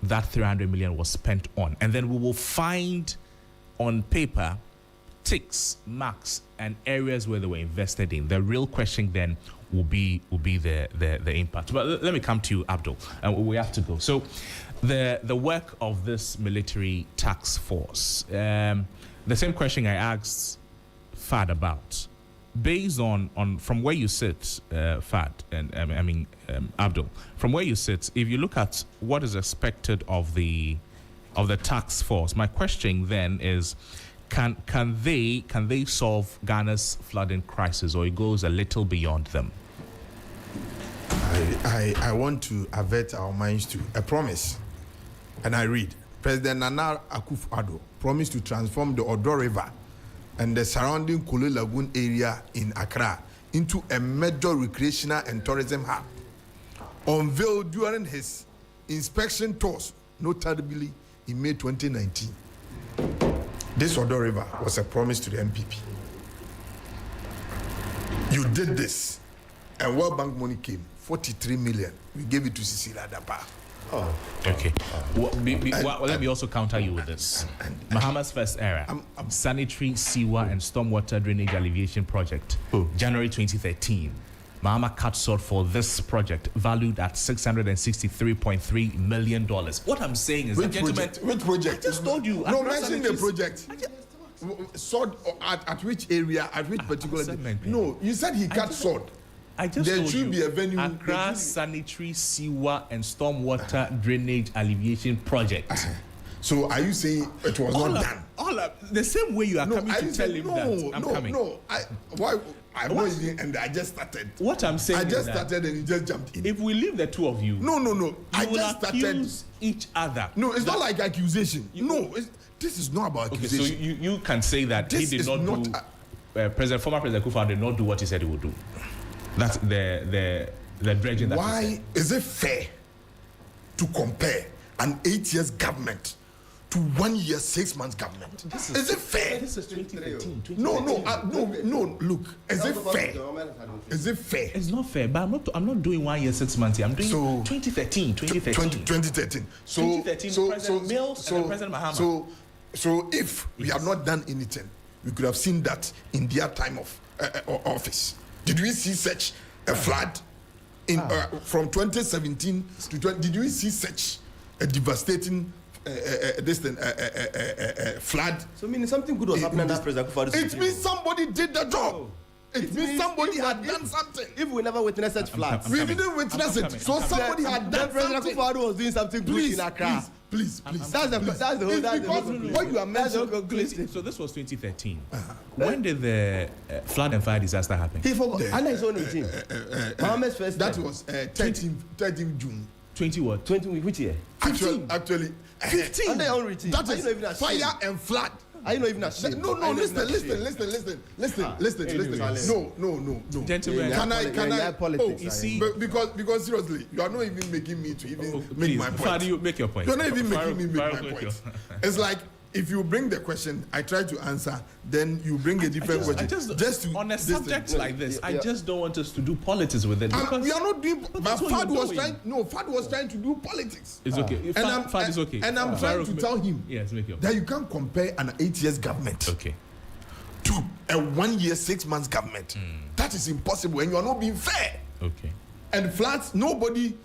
S2: that 300 million was spent on, and then we will find on paper ticks, marks, and areas where they were invested in. The real question then will be the impact. But let me come to you, Abdul. We have to go. So the work of this military task force, the same question I asked Fad about, based on from where you sit, Fad, and Abdul, from where you sit, if you look at what is expected of the task force, my question then is, can they solve Ghana's flooding crisis, or it goes a little beyond them?
S5: I want to avert our minds to a promise, and I read. President Nana Akufo-Addo promised to transform the Odo River and the surrounding Kole Lagoon area in Accra into a major recreational and tourism hub. Unveiled during his inspection tours, notably in May 2019. This Odo River was a promise to the MPP. You did this, and World Bank money came, 43 million. We gave it to Cecilia Dapa.
S2: Oh, okay. Let me also counter you with this. Mahama's first era, sanitary, sewer, and stormwater drainage alleviation project, January 2013. Mahama cut short for this project, valued at $663.3 million. What I'm saying is,
S5: which project?
S2: I just told you.
S5: No, mention the project. Sword at which area? At which particular? No, you said he cut sword.
S2: I just
S5: there
S2: told
S5: should
S2: you,
S5: be a venue.
S2: Accra sanitary, sewer, and stormwater drainage alleviation project.
S5: So are you saying it was not done?
S2: The same way you are coming to tell him that I'm coming.
S5: I'm not even, and I just started.
S2: What I'm saying
S5: I just
S2: is
S5: started and he just jumped in.
S2: If we leave the two of you,
S5: I just started.
S2: Each other.
S5: No, it's not like accusation. This is not about accusation.
S2: Okay, so you can say that
S5: this
S2: he did not do. Former President Akufo-Addo did not do what he said he would do. That's the dredging. That
S5: why is it fair to compare an 8 years government to 1 year 6 months government? Is it fair?
S2: This is 2013.
S5: No. Look, is it fair? Is it fair?
S2: It's not fair. But I'm not doing 1 year 6 months here. I'm doing 2013.
S5: 2013. So
S2: 2013. President Mills and President Mahama.
S5: So if we have not done anything, we could have seen that in their time of office. Did we see such a flood in from 2017 to 20? Did we see such a devastating flood?
S6: So meaning something good was happening under President Akufo-Addo.
S5: It means somebody did the job. It means somebody had done something.
S6: If we never witnessed such floods,
S5: we didn't witness it. So somebody had done
S6: President
S5: something.
S6: Akufo-Addo was doing something good in Accra.
S5: Please.
S6: That's the whole.
S5: What you are mentioning.
S2: So this was 2013. When did the flood and fire disaster happen?
S6: He forgot. Under his own regime. Mohammed's first.
S5: That was 13 June.
S2: 20 what?
S6: 20 which year?
S5: Actually,
S6: 15. Under your own regime.
S5: That is fire and flood.
S6: Are you not even ashamed?
S5: No, listen. No.
S2: Gentlemen,
S5: can I
S6: politics,
S5: you see, because seriously, you are not even making me to even make my point.
S2: How do you make your point?
S5: You're not even making me make my point. It's like if you bring the question, I try to answer, then you bring a different question.
S2: Just to, on a subject like this, I just don't want us to do politics with it. Because
S5: we are not doing. But Fad was trying to do politics.
S2: It's okay. Fad is okay.
S5: And I'm trying to tell him that you can't compare an 8 years government to a 1 year 6 months government. That is impossible, and you are not being fair.
S2: Okay.
S5: And floods, nobody,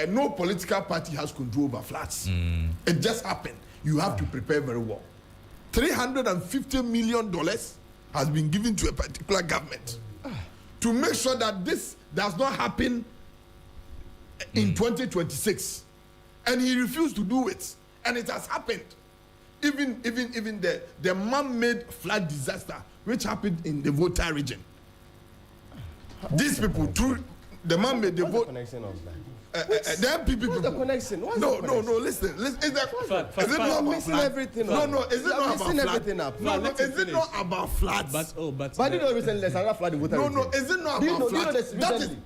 S5: no political party has control over floods. It just happened. You have to prepare very well. $350 million has been given to a particular government to make sure that this does not happen in 2026. And he refused to do it. And it has happened. Even the man-made flood disaster, which happened in the Volta region. These people, through the man-made the vote. The MPP people.
S6: What's the connection?
S5: No, listen. Is it not
S6: mixing everything up?
S5: No, is it not about
S6: everything up?
S5: No, is it not about floods?
S6: But you know recently there's another flood in Volta region.
S5: No, is it not about floods?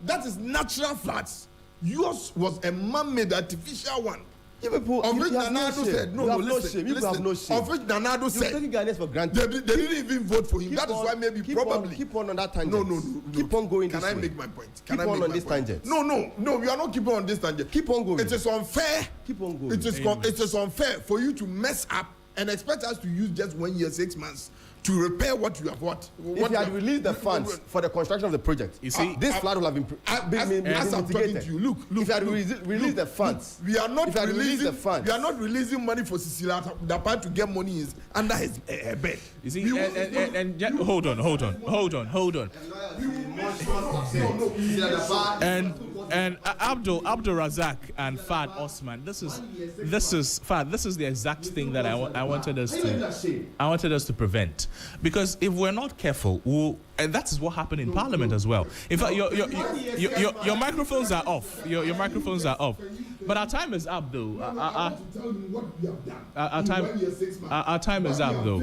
S5: That is natural floods. Yours was a man-made artificial one.
S6: You people,
S5: of which Nanado said,
S6: you have no shame.
S5: Of which Nanado said,
S6: taking Ghanaians for granted.
S5: They didn't even vote for him. That is why maybe probably.
S6: Keep on that tangent.
S5: No.
S6: Keep on going.
S5: Can I make my point?
S6: Keep on this tangent.
S5: No. We are not keeping on this tangent.
S6: Keep on going.
S5: It is unfair.
S6: Keep on going.
S5: It is unfair for you to mess up and expect us to use just 1 year 6 months to repair what you have what.
S6: If you had released the funds for the construction of the project, you see, this flood will have been mitigated.
S5: As I'm talking to you, look.
S6: If you had released the funds,
S5: we are not releasing
S6: the funds.
S5: We are not releasing money for Cecilia Dapa to get money under her bed.
S2: You see, hold on. and Abdul Razak and Fad Osman. This is the exact thing that I wanted us to prevent, because if we're not careful, and that is what happened in Parliament as well. In fact, your microphones are off. Your microphones are off. But our time is up, though. Our time is up, though.